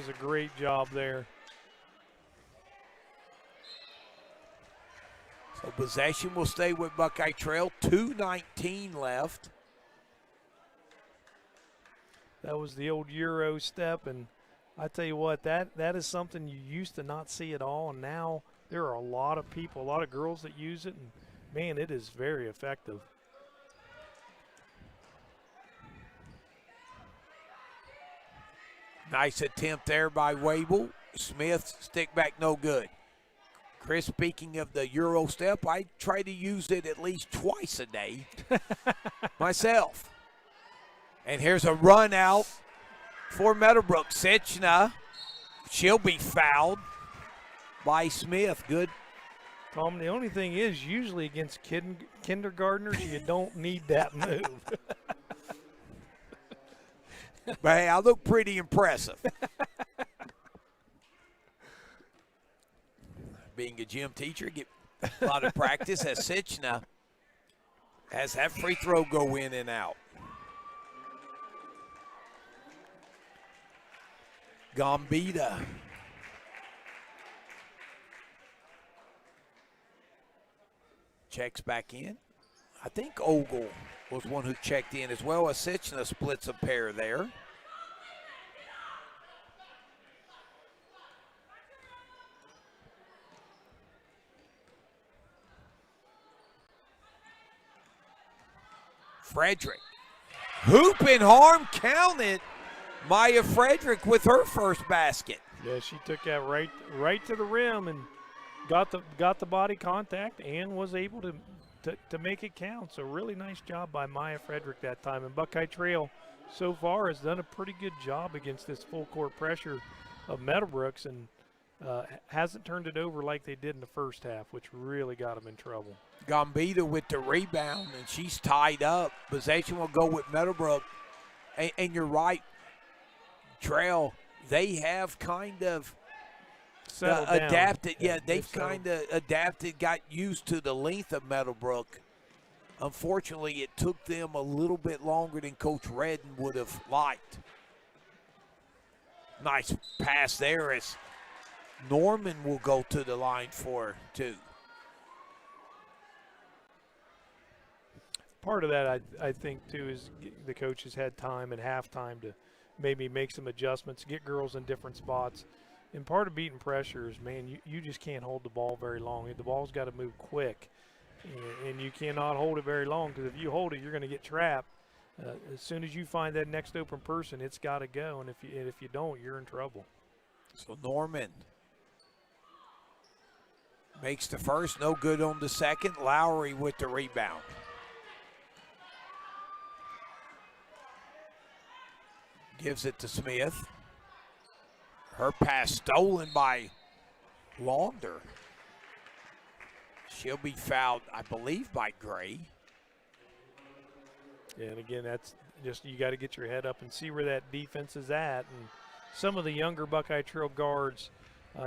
Speaker 2: a great job there.
Speaker 1: So possession will stay with Buckeye Trail. 2:19 left.
Speaker 2: That was the old Euro step, and I tell you what, that is something you used to not see at all, and now there are a lot of people, a lot of girls that use it, and man, it is very effective.
Speaker 1: Nice attempt there by Wable. Smith, stick back, no good. Chris, speaking of the Euro step, I try to use it at least twice a day myself. And here's a run out for Meadowbrook. Sitchina, she'll be fouled by Smith. Good.
Speaker 2: Tom, the only thing is usually against kindergartners, you don't need that move.
Speaker 1: But hey, I look pretty impressive. Being a gym teacher, get a lot of practice as Sitchina has that free throw go in and out. Gambita. Checks back in. I think Ogle was one who checked in as well as Sitchina splits a pair there. Frederick. Hoop and harm, count it. Maya Frederick with her first basket.
Speaker 2: Yeah, she took that right to the rim and got the body contact and was able to make it count. So really nice job by Maya Frederick that time. And Buckeye Trail so far has done a pretty good job against this full court pressure of Meadowbrooks and hasn't turned it over like they did in the first half, which really got them in trouble.
Speaker 1: Gambita with the rebound, and she's tied up. Possession will go with Meadowbrook. And you're right, Trail, they have kind of adapted. Yeah, they've kind of adapted, got used to the length of Meadowbrook. Unfortunately, it took them a little bit longer than Coach Redden would have liked. Nice pass there as Norman will go to the line for 2.
Speaker 2: Part of that, I think, too, is the coaches had time at halftime to maybe make some adjustments, get girls in different spots. And part of beating pressure is, man, you just can't hold the ball very long. The ball's got to move quick, and you cannot hold it very long because if you hold it, you're going to get trapped. As soon as you find that next open person, it's got to go, and if you don't, you're in trouble.
Speaker 1: So Norman makes the first, no good on the second. Lowry with the rebound. Gives it to Smith. Her pass stolen by Launder. She'll be fouled, I believe, by Gray.
Speaker 2: Yeah, and again, that's just you got to get your head up and see where that defense is at. And some of the younger Buckeye Trail guards,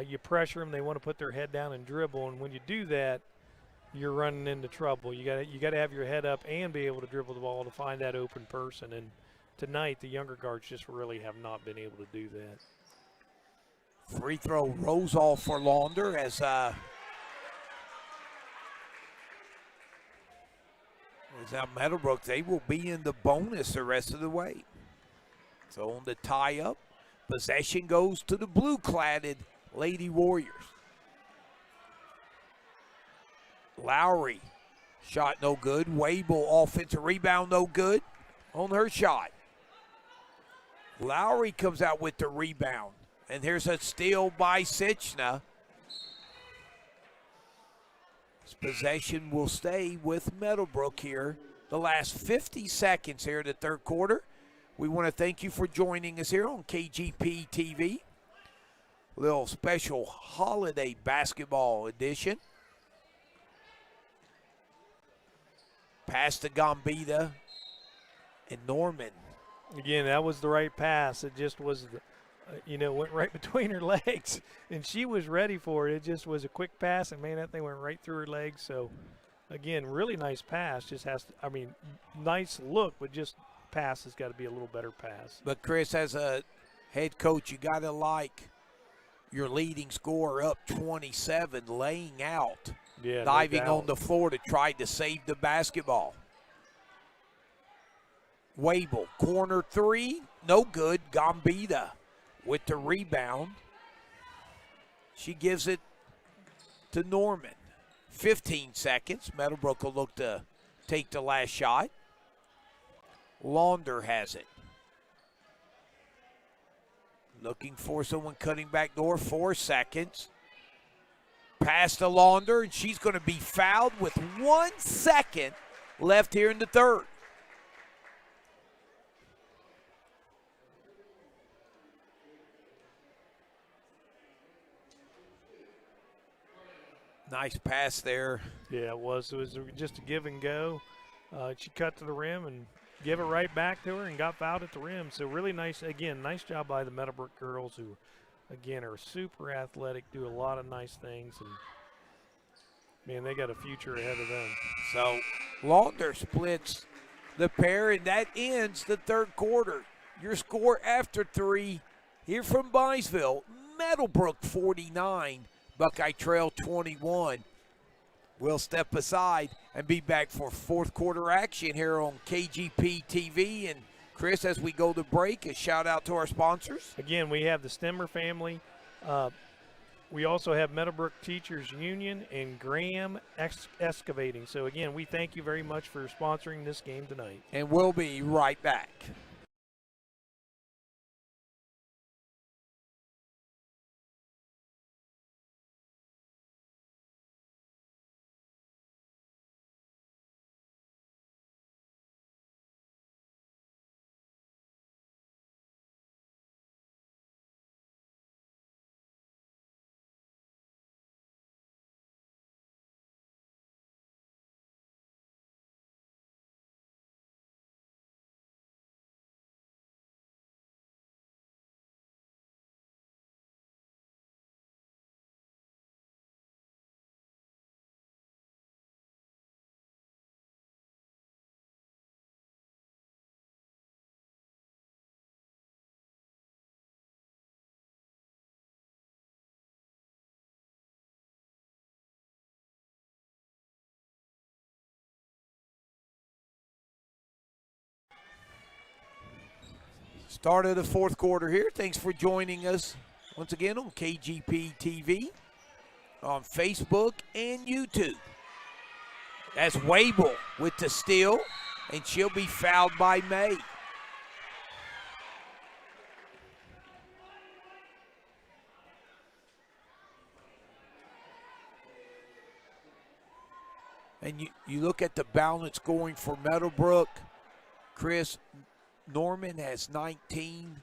Speaker 2: you pressure them, they want to put their head down and dribble, and when you do that, you're running into trouble. You got to have your head up and be able to dribble the ball to find that open person. And tonight, the younger guards just really have not been able to do that.
Speaker 1: Free throw rolls off for Launder as now Meadowbrook, they will be in the bonus the rest of the way. So on the tie-up, possession goes to the blue-cladded Lady Warriors. Lowry, shot no good. Wable, offensive rebound, no good on her shot. Lowry comes out with the rebound. And here's a steal by Sichna. This possession will stay with Meadowbrook here. The last 50 seconds here in the third quarter. We want to thank you for joining us here on KGP TV. Little special holiday basketball edition. Pass to Gambita and Norman.
Speaker 2: Again, that was the right pass. It just was, went right between her legs, and she was ready for it. It just was a quick pass, and, man, that thing went right through her legs. So, again, really nice pass. Just has to, nice look, but just pass has got to be a little better pass.
Speaker 1: But, Chris, as a head coach, you got to like your leading scorer up 27, laying out.
Speaker 2: Yeah,
Speaker 1: diving on the floor to try to save the basketball. Wable, corner three, no good. Gambita with the rebound. She gives it to Norman. 15 seconds. Meadowbrook will look to take the last shot. Launder has it. Looking for someone cutting back door. 4 seconds. Pass to Launder, and she's going to be fouled with 1 second left here in the third. Nice pass there.
Speaker 2: Yeah, it was. It was just a give and go. She cut to the rim and give it right back to her and got fouled at the rim. So really nice, again, nice job by the Meadowbrook girls who, again, are super athletic, do a lot of nice things, and, man, they got a future ahead of them.
Speaker 1: So Launder splits the pair, and that ends the third quarter. Your score after three here from Byesville, Meadowbrook 49, Buckeye Trail 21. We'll step aside and be back for fourth quarter action here on KGP TV. And Chris, as we go to break, a shout out to our sponsors.
Speaker 2: Again, we have the Stemmer family. We also have Meadowbrook Teachers Union and Graham Excavating. So again, we thank you very much for sponsoring this game tonight.
Speaker 1: And we'll be right back. Start of the fourth quarter here. Thanks for joining us once again on KGP TV, on Facebook and YouTube. That's Wable with the steal, and she'll be fouled by May. And you look at the balance going for Meadowbrook. Chris, Norman has 19,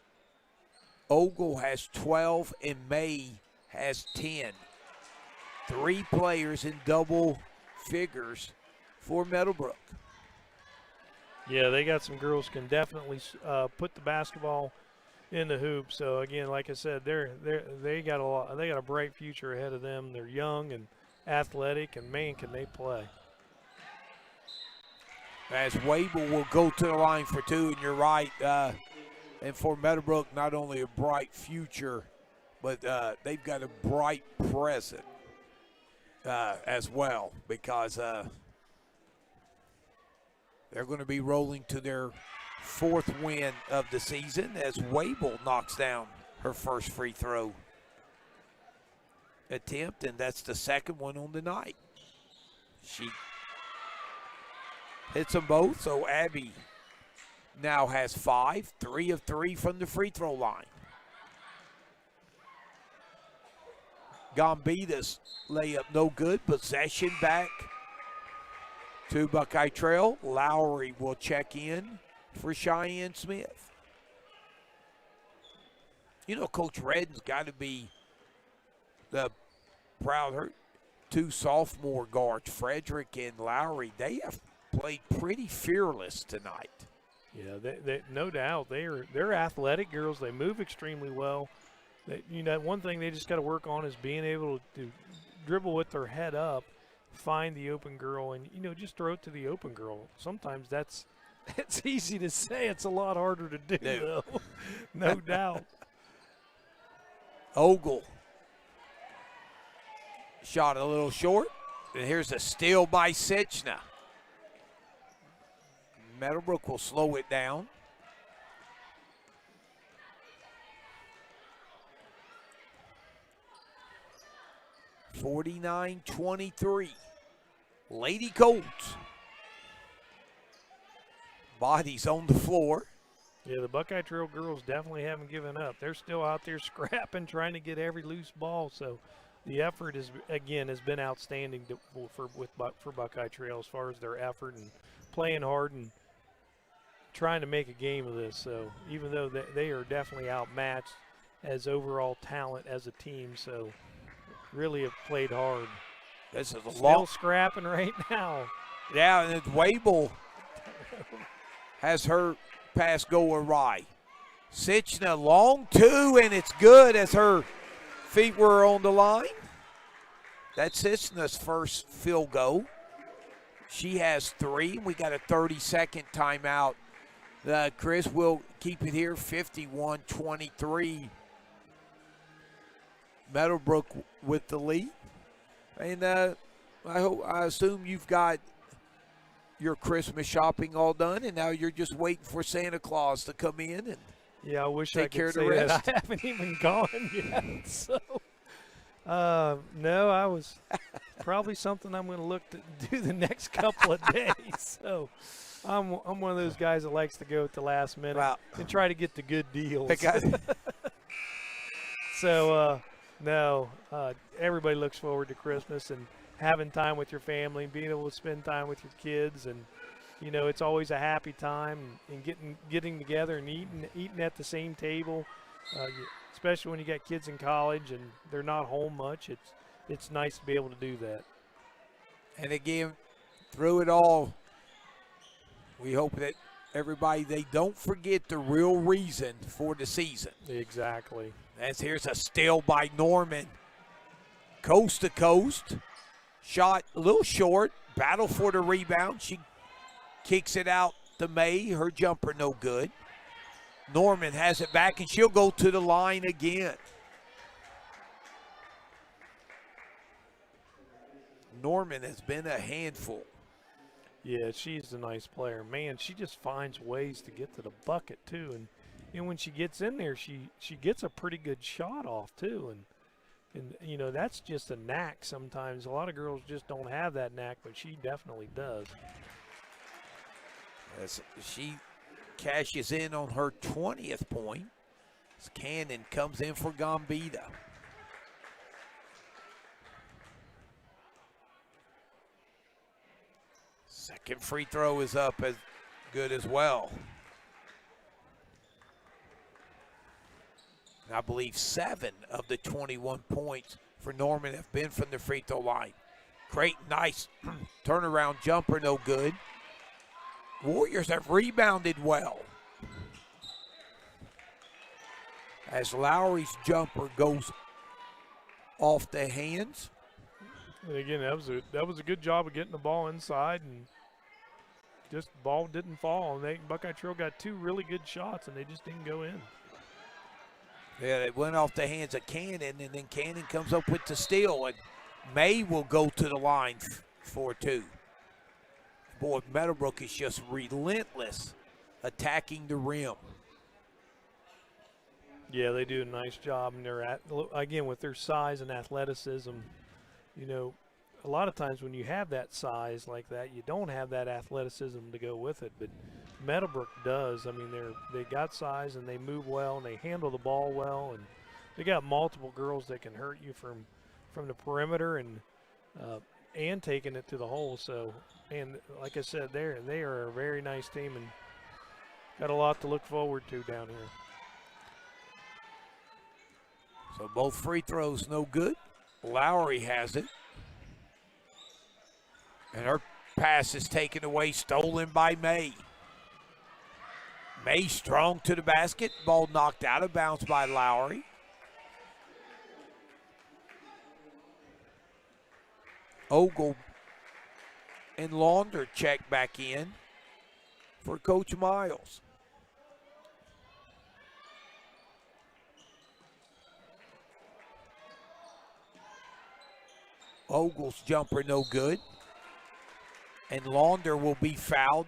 Speaker 1: Ogle has 12, and May has 10. 3 players in double figures for Meadowbrook.
Speaker 2: Yeah, they got some girls can definitely put the basketball in the hoop. So again, like I said, they got a lot. They got a bright future ahead of them. They're young and athletic, and man, can they play.
Speaker 1: As Wable will go to the line for two, and you're right. And for Meadowbrook, not only a bright future, but they've got a bright present as well, because they're going to be rolling to their fourth win of the season as Wable knocks down her first free throw attempt, and that's the second one on the night. She hits them both, so Abby now has 5, 3 of 3 from the free throw line. Gambita's layup no good. Possession back to Buckeye Trail. Lowry will check in for Cheyenne Smith. You know, Coach Redden's got to be proud. Her two sophomore guards, Frederick and Lowry, they have played pretty fearless tonight.
Speaker 2: Yeah, they no doubt. They're athletic girls. They move extremely well. One thing they just got to work on is being able to dribble with their head up, find the open girl, and just throw it to the open girl. Sometimes it's easy to say. It's a lot harder to do, though. No doubt.
Speaker 1: Ogle shot a little short, and here's a steal by Sitchna. Meadowbrook will slow it down. (49-23). Lady Colts. Bodies on the floor.
Speaker 2: Yeah, the Buckeye Trail girls definitely haven't given up. They're still out there scrapping, trying to get every loose ball. So the effort has been outstanding for Buckeye Trail as far as their effort and playing hard and trying to make a game of this. So even though they are definitely outmatched as overall talent as a team, so really have played hard.
Speaker 1: This is a
Speaker 2: Still scrapping right now.
Speaker 1: Yeah, and Wable has her pass go awry. Sitchna long two, and it's good as her feet were on the line. That's Sitchna's first field goal. She has 3. We got a 30-second timeout. Chris will keep it here, 51-23. Meadowbrook with the lead. And I assume you've got your Christmas shopping all done, and now you're just waiting for Santa Claus to come in and
Speaker 2: I wish
Speaker 1: take
Speaker 2: I
Speaker 1: care
Speaker 2: could
Speaker 1: of the
Speaker 2: say
Speaker 1: rest.
Speaker 2: that. I haven't even gone yet. So, no, I was probably something I'm going to look to do the next couple of days. So, I'm one of those guys that likes to go at the last minute and try to get the good deals. So, no, everybody looks forward to Christmas and having time with your family, being able to spend time with your kids, and it's always a happy time, and getting together and eating at the same table, especially when you got kids in college and they're not home much. It's nice to be able to do that.
Speaker 1: And again, through it all, we hope that everybody, they don't forget the real reason for the season.
Speaker 2: Exactly.
Speaker 1: As here's a steal by Norman. Coast to coast. Shot a little short. Battle for the rebound. She kicks it out to May. Her jumper no good. Norman has it back, and she'll go to the line again. Norman has been a handful.
Speaker 2: Yeah, she's a nice player. Man, she just finds ways to get to the bucket, too. And when she gets in there, she gets a pretty good shot off, too. And that's just a knack sometimes. A lot of girls just don't have that knack, but she definitely does.
Speaker 1: As she cashes in on her 20th point, as Cannon comes in for Gambita. Second free throw is up as good as well. And I believe 7 of the 21 points for Norman have been from the free throw line. Great, nice turnaround jumper, no good. Warriors have rebounded well. as Lowry's jumper goes off the hands.
Speaker 2: And again, that was a good job of getting the ball inside, and just the ball didn't fall. And Buckeye Trail got two really good shots, and they just didn't go in.
Speaker 1: Yeah, it went off the hands of Cannon, and then Cannon comes up with the steal, and May will go to the line for two. Boy, Meadowbrook is just relentless attacking the rim.
Speaker 2: Yeah, they do a nice job, and again, with their size and athleticism, you know, a lot of times when you have that size like that, you don't have that athleticism to go with it, but Meadowbrook does. I mean, they got size, and they move well, and they handle the ball well, and they got multiple girls that can hurt you from the perimeter and taking it to the hole. So, and like I said, they are a very nice team and got a lot to look forward to down here.
Speaker 1: So both free throws no good. Lowry has it. And her pass is taken away, stolen by May. May strong to the basket. Ball knocked out of bounds by Lowry. Ogle and Launder check back in for Coach Miles. Ogle's jumper no good. And Launder will be fouled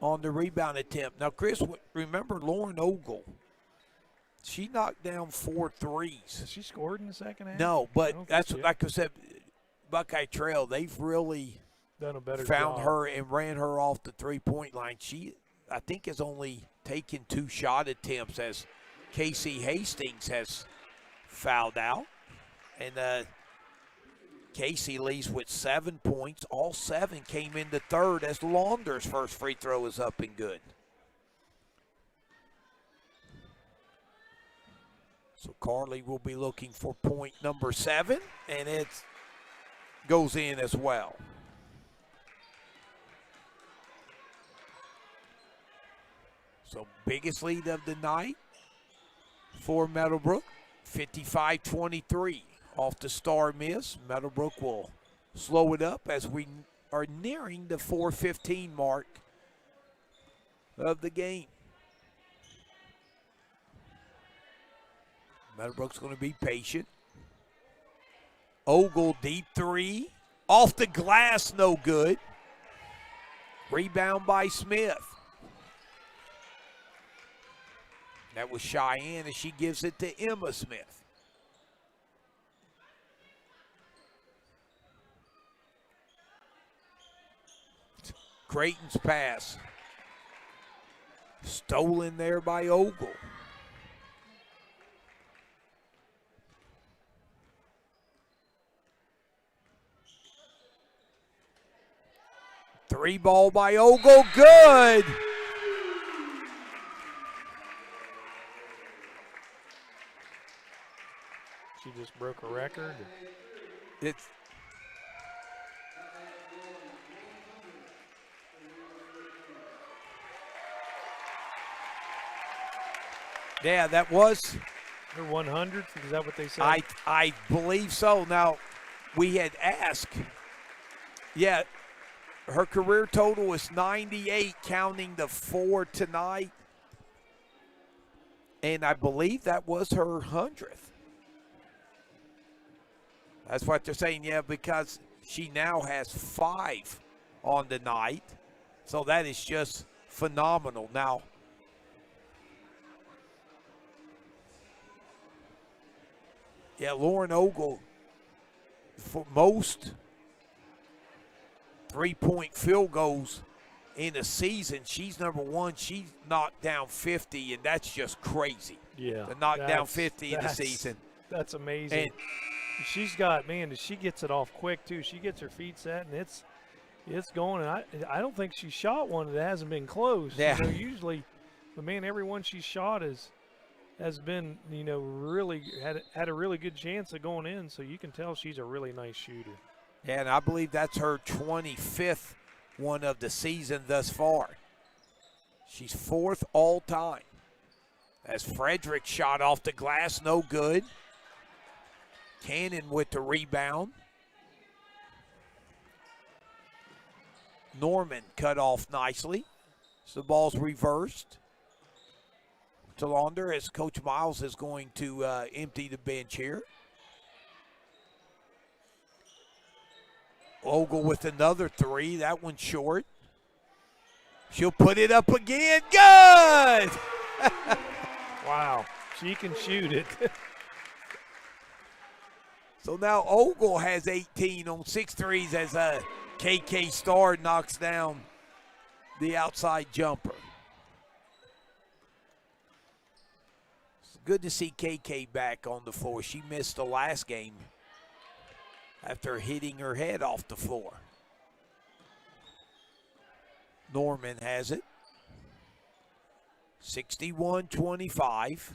Speaker 1: on the rebound attempt. Now, Chris, remember Lauren Ogle. She knocked down 4 threes.
Speaker 2: Has she scored in the second half?
Speaker 1: No, but that's like I said, Buckeye Trail, they've really
Speaker 2: done a better
Speaker 1: found
Speaker 2: job.
Speaker 1: her and ran her off the three-point line. She, I think, has only taken 2 shot attempts as Casey Hastings has fouled out. And Casey leads with 7 points. All 7 came in the third as Launder's first free throw is up and good. So Carly will be looking for point number 7, and it goes in as well. So biggest lead of the night for Meadowbrook, 55-23. Off the star miss. Meadowbrook will slow it up as we are nearing the 4:15 mark of the game. Meadowbrook's going to be patient. Ogle deep three. Off the glass, no good. Rebound by Smith. That was Cheyenne as she gives it to Emma Smith. Creighton's pass. Stolen there by Ogle. Three ball by Ogle, good.
Speaker 2: She just broke a record.
Speaker 1: It's yeah, that was
Speaker 2: her 100th. Is that what they said?
Speaker 1: I believe so. Now, we had asked. Yeah, her career total is 98, counting the 4 tonight. And I believe that was her 100th. That's what they're saying, yeah, because she now has 5 on the night. So that is just phenomenal. Now, yeah, Lauren Ogle, for most three-point field goals in a season, she's number 1. She's knocked down 50, and that's just crazy.
Speaker 2: Yeah.
Speaker 1: To knock down 50 in the season.
Speaker 2: That's amazing.
Speaker 1: And
Speaker 2: she's got, man, she gets it off quick, too. She gets her feet set, and it's going. And I don't think she shot one that hasn't been close.
Speaker 1: Yeah.
Speaker 2: You know, usually, but, man, every one she shot has been, you know, really had a really good chance of going in, so you can tell she's a really nice shooter.
Speaker 1: Yeah, and I believe that's her 25th one of the season thus far. She's 4th all time. As Frederick shot off the glass, no good. Cannon with the rebound. Norman cut off nicely. So the ball's reversed. Telander, as Coach Miles is going to empty the bench here. Ogle with another 3. That one's short. She'll put it up again. Good!
Speaker 2: Wow, she can shoot it.
Speaker 1: So now Ogle has 18 on 6 threes as KK Starr knocks down the outside jumper. It's good to see KK back on the floor. She missed the last game after hitting her head off the floor. Norman has it. 61-25.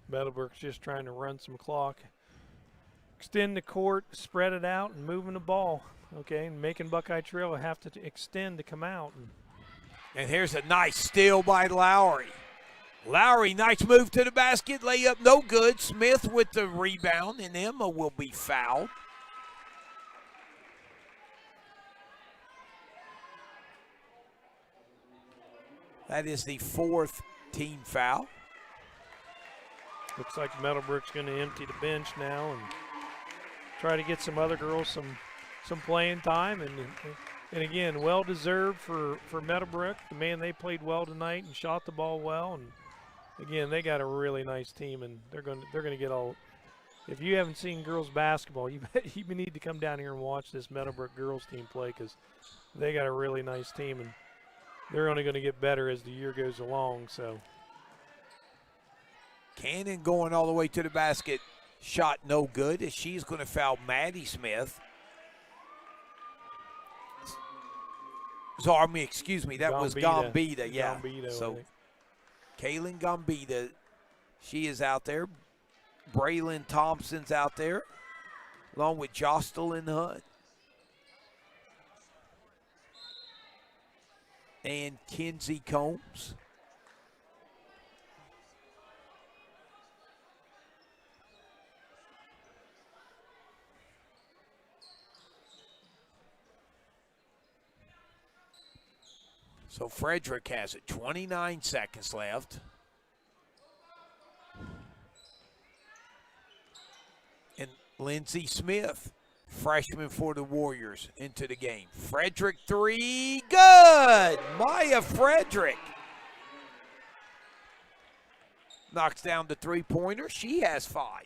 Speaker 2: Meadowbrook's just trying to run some clock. Extend the court, spread it out, and moving the ball. Okay, and making Buckeye Trail have to extend to come out.
Speaker 1: And here's a nice steal by Lowry. Lowry, nice move to the basket. Layup, no good. Smith with the rebound, and Emma will be fouled. That is the 4th team foul.
Speaker 2: Looks like Meadowbrook's going to empty the bench now and try to get some other girls some playing time. And again, well deserved for Meadowbrook. Man, they played well tonight and shot the ball well. And again, they got a really nice team, and they're going to get all. If you haven't seen girls basketball, you need to come down here and watch this Meadowbrook girls team play, because they got a really nice team, and they're only going to get better as the year goes along. So.
Speaker 1: Cannon going all the way to the basket. Shot no good, as she's going to foul Maddie Smith. So, I mean, excuse me, that was Gambita. Yeah.
Speaker 2: Gambita,
Speaker 1: so, Kaylin Gambita, she is out there. Braylon Thompson's out there, along with Jocelyn Hunt. And Kinsey Combs. So Frederick has it, 29 seconds left. And Lindsey Smith, freshman for the Warriors, into the game. Frederick 3, good! Maya Frederick knocks down the three-pointer. She has 5.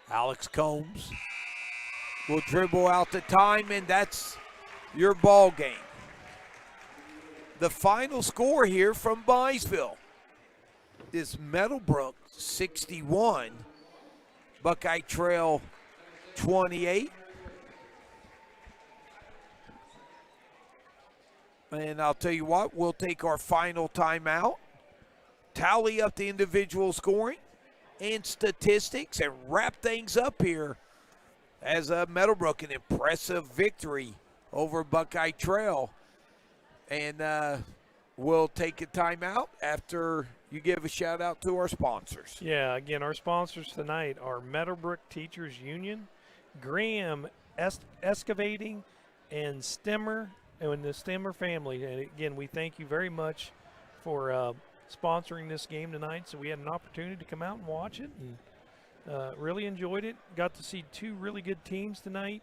Speaker 1: Alex Combs will dribble out the time, and that's your ball game. The final score here from Byesville is Meadowbrook 61, Buckeye Trail 28. And I'll tell you what, we'll take our final timeout, tally up the individual scoring and statistics, and wrap things up here as Meadowbrook, an impressive victory over Buckeye Trail. And we'll take a timeout after you give a shout out to our sponsors.
Speaker 2: Yeah, again, our sponsors tonight are Meadowbrook Teachers Union, Graham Excavating, and Stemmer, and the Stemmer family. And again, we thank you very much for sponsoring this game tonight. So we had an opportunity to come out and watch it, and really enjoyed it. Got to see 2 really good teams tonight.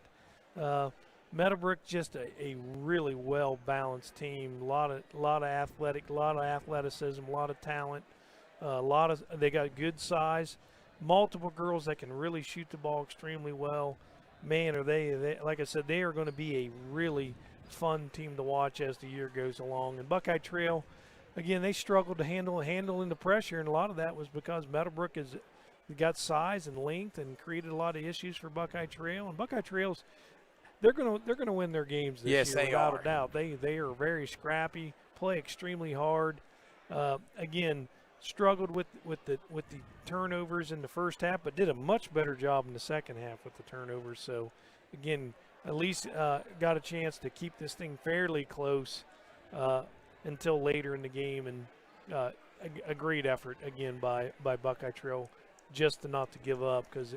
Speaker 2: Meadowbrook, just a really well-balanced team. A lot of athleticism, a lot of talent. They got good size. Multiple girls that can really shoot the ball extremely well. Man, are they like I said, they are going to be a really fun team to watch as the year goes along. And Buckeye Trail, again, they struggled to handling the pressure, and a lot of that was because Meadowbrook got size and length and created a lot of issues for Buckeye Trail. And Buckeye Trail's, they're gonna win their games this year, without a doubt. They are very scrappy, play extremely hard. Again, struggled with the turnovers in the first half, but did a much better job in the second half with the turnovers. So, again, at least got a chance to keep this thing fairly close until later in the game, and a great effort again by Buckeye Trail just not to give up, because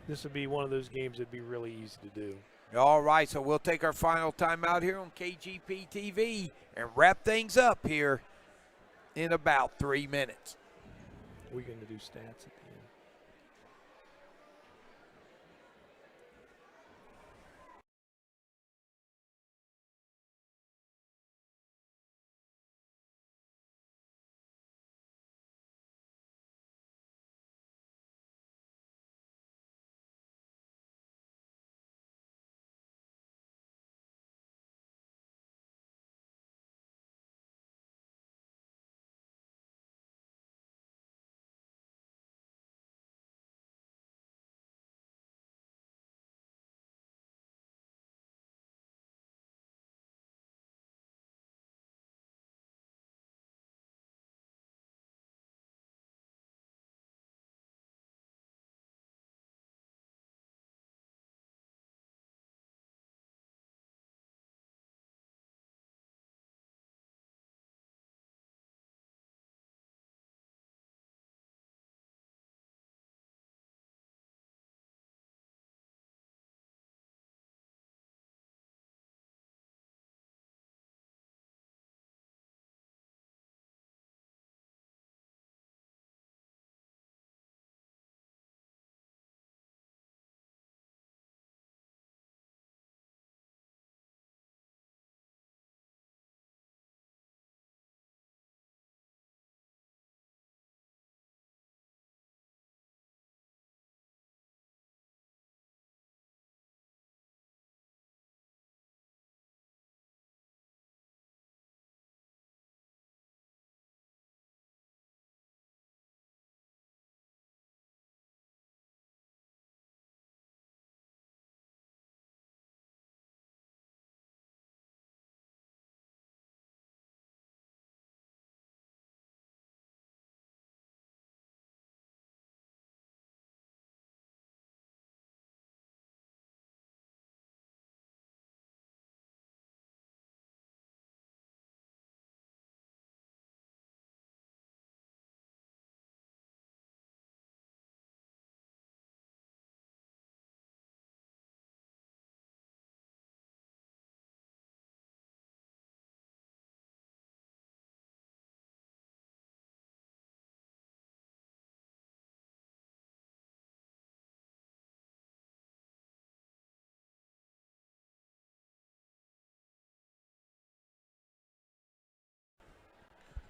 Speaker 2: this would be one of those games that'd be really easy to do.
Speaker 1: All right, so we'll take our final timeout here on KGP TV and wrap things up here in about 3 minutes.
Speaker 2: We're going to do stats at the end.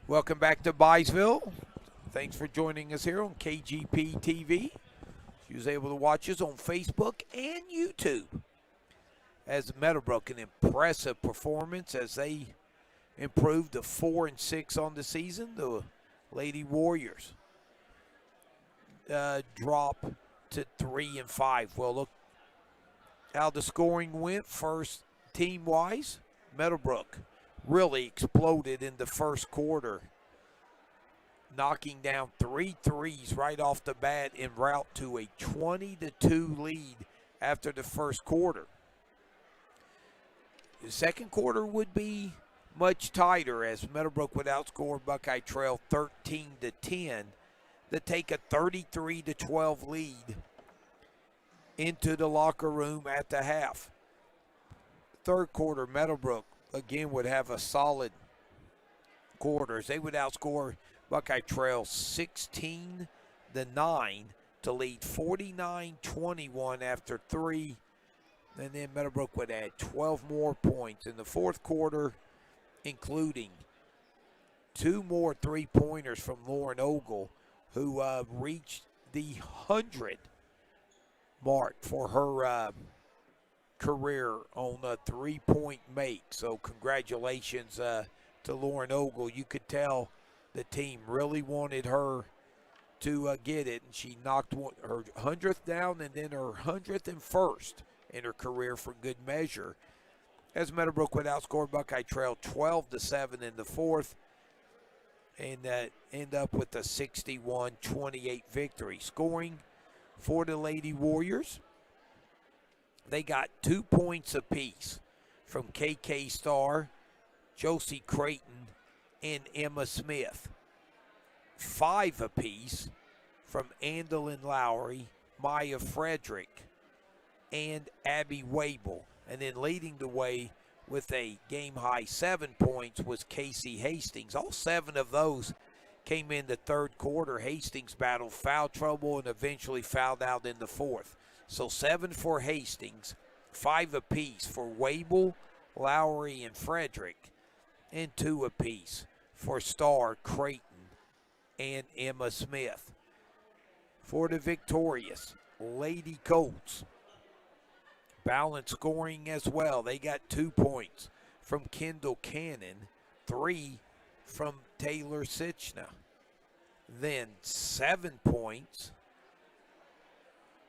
Speaker 1: Welcome back to Byesville. Thanks for joining us here on KGP TV. She was able to watch us on Facebook and YouTube. As Meadowbrook, an impressive performance as they improved to 4-6 on the season. The Lady Warriors drop to 3-5. Well, look how the scoring went. First, team-wise, Meadowbrook really exploded in the first quarter, knocking down 3 threes right off the bat en route to a 20-2 lead after the first quarter. The second quarter would be much tighter as Meadowbrook would outscore Buckeye Trail 13-10 to take a 33-12 lead into the locker room at the half. Third quarter, Meadowbrook again would have a solid quarters. They would outscore Buckeye Trail 16-9 to lead 49-21 after 3. And then Meadowbrook would add 12 more points in the fourth quarter, including 2 more three-pointers from Lauren Ogle, who reached the 100 mark for her career on a three-point make. So congratulations to Lauren Ogle. You could tell the team really wanted her to get it, and she knocked her 100th down and then her 101st in her career for good measure, as Meadowbrook would outscore Buckeye Trail 12-7 in the fourth. and end up with a 61-28 victory. Scoring for the Lady Warriors, they got 2 points apiece from KK Starr, Josie Creighton, and Emma Smith. 5 apiece from Andalyn Lowry, Maya Frederick, and Abby Wable. And then leading the way with a game-high 7 points was Casey Hastings. All 7 of those came in the third quarter. Hastings battled foul trouble and eventually fouled out in the fourth. So 7 for Hastings, 5 apiece for Wable, Lowry, and Frederick, and 2 apiece for Starr, Creighton, and Emma Smith. For the victorious Lady Colts, balanced scoring as well. They got 2 points from Kendall Cannon, 3 from Taylor Sichna. Then 7 points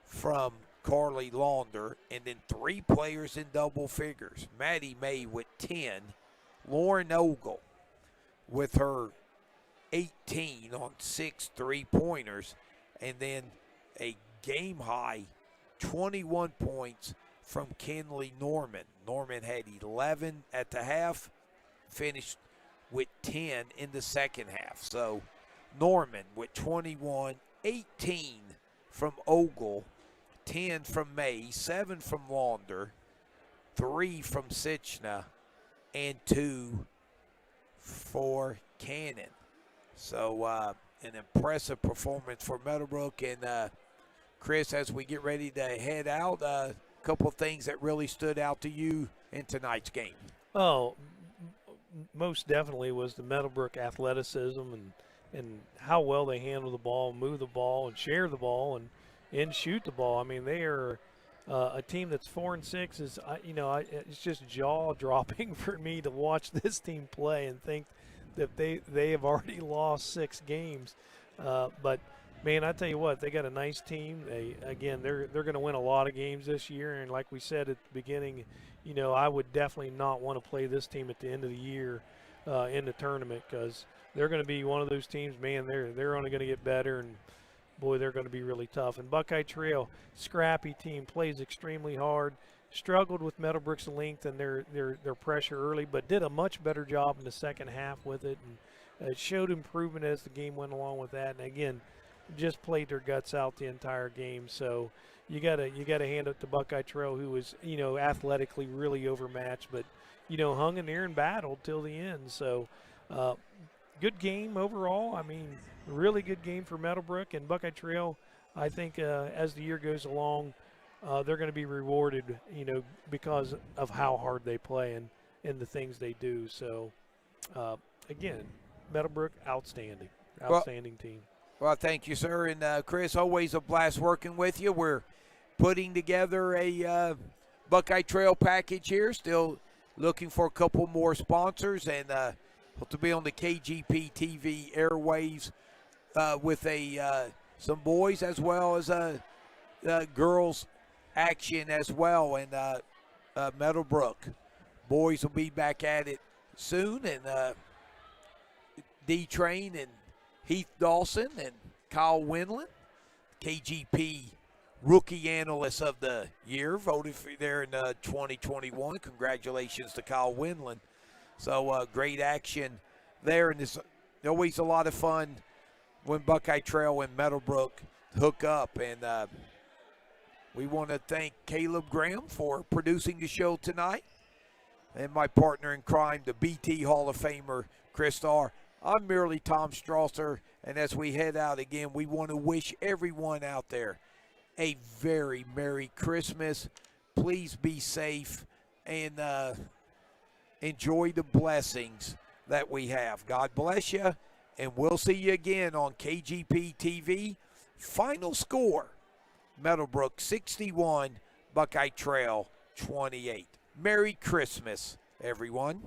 Speaker 1: from Carly Launder, and then 3 players in double figures. Maddie May with 10, Lauren Ogle with her 18 on 6 3-pointers, and then a game-high 21 points from Kinley Norman. Norman had 11 at the half, finished with 10 in the second half. So Norman with 21, 18 from Ogle, 10 from May, 7 from Launder, 3 from Sichna, and 2 for Cannon. So an impressive performance for Meadowbrook. And Chris, as we get ready to head out, a couple of things that really stood out to you in tonight's game.
Speaker 2: Oh, most definitely was the Meadowbrook athleticism and how well they handle the ball, move the ball, and share the ball, and shoot the ball. I mean, they are a team that's 4-6. It's just jaw-dropping for me to watch this team play and think that they have already lost 6 games. But man, I tell you what, they got a nice team. They're going to win a lot of games this year. And like we said at the beginning, I would definitely not want to play this team at the end of the year in the tournament, because they're going to be one of those teams, man, they're only going to get better, and boy, they're going to be really tough. And Buckeye Trail, scrappy team, plays extremely hard, struggled with Meadowbrook's length and their pressure early, but did a much better job in the second half with it, and it showed improvement as the game went along with that. And again, just played their guts out the entire game. So you gotta hand it to Buckeye Trail, who was athletically really overmatched, but hung in there and battled till the end. So good game overall. I mean, really good game for Meadowbrook. And Buckeye Trail, I think as the year goes along, they're going to be rewarded, because of how hard they play and the things they do. So again, Meadowbrook, outstanding team.
Speaker 1: Well, thank you, sir. And Chris, always a blast working with you. We're putting together a Buckeye Trail package here. Still looking for a couple more sponsors, and hope to be on the KGP TV airwaves with some boys as well as girls action as well. And Meadowbrook boys will be back at it soon, and D-Train and Heath Dawson and Kyle Winland, KGP Rookie Analyst of the Year, voted for there in 2021. Congratulations to Kyle Winland. So great action there, and it's always a lot of fun when Buckeye Trail and Meadowbrook hook up. And we want to thank Caleb Graham for producing the show tonight, and my partner in crime, the BT Hall of Famer, Chris Starr. I'm merely Tom Strasser, and as we head out again, we want to wish everyone out there a very Merry Christmas. Please be safe and enjoy the blessings that we have. God bless you, and we'll see you again on KGP TV. Final score, Meadowbrook 61, Buckeye Trail 28. Merry Christmas, everyone.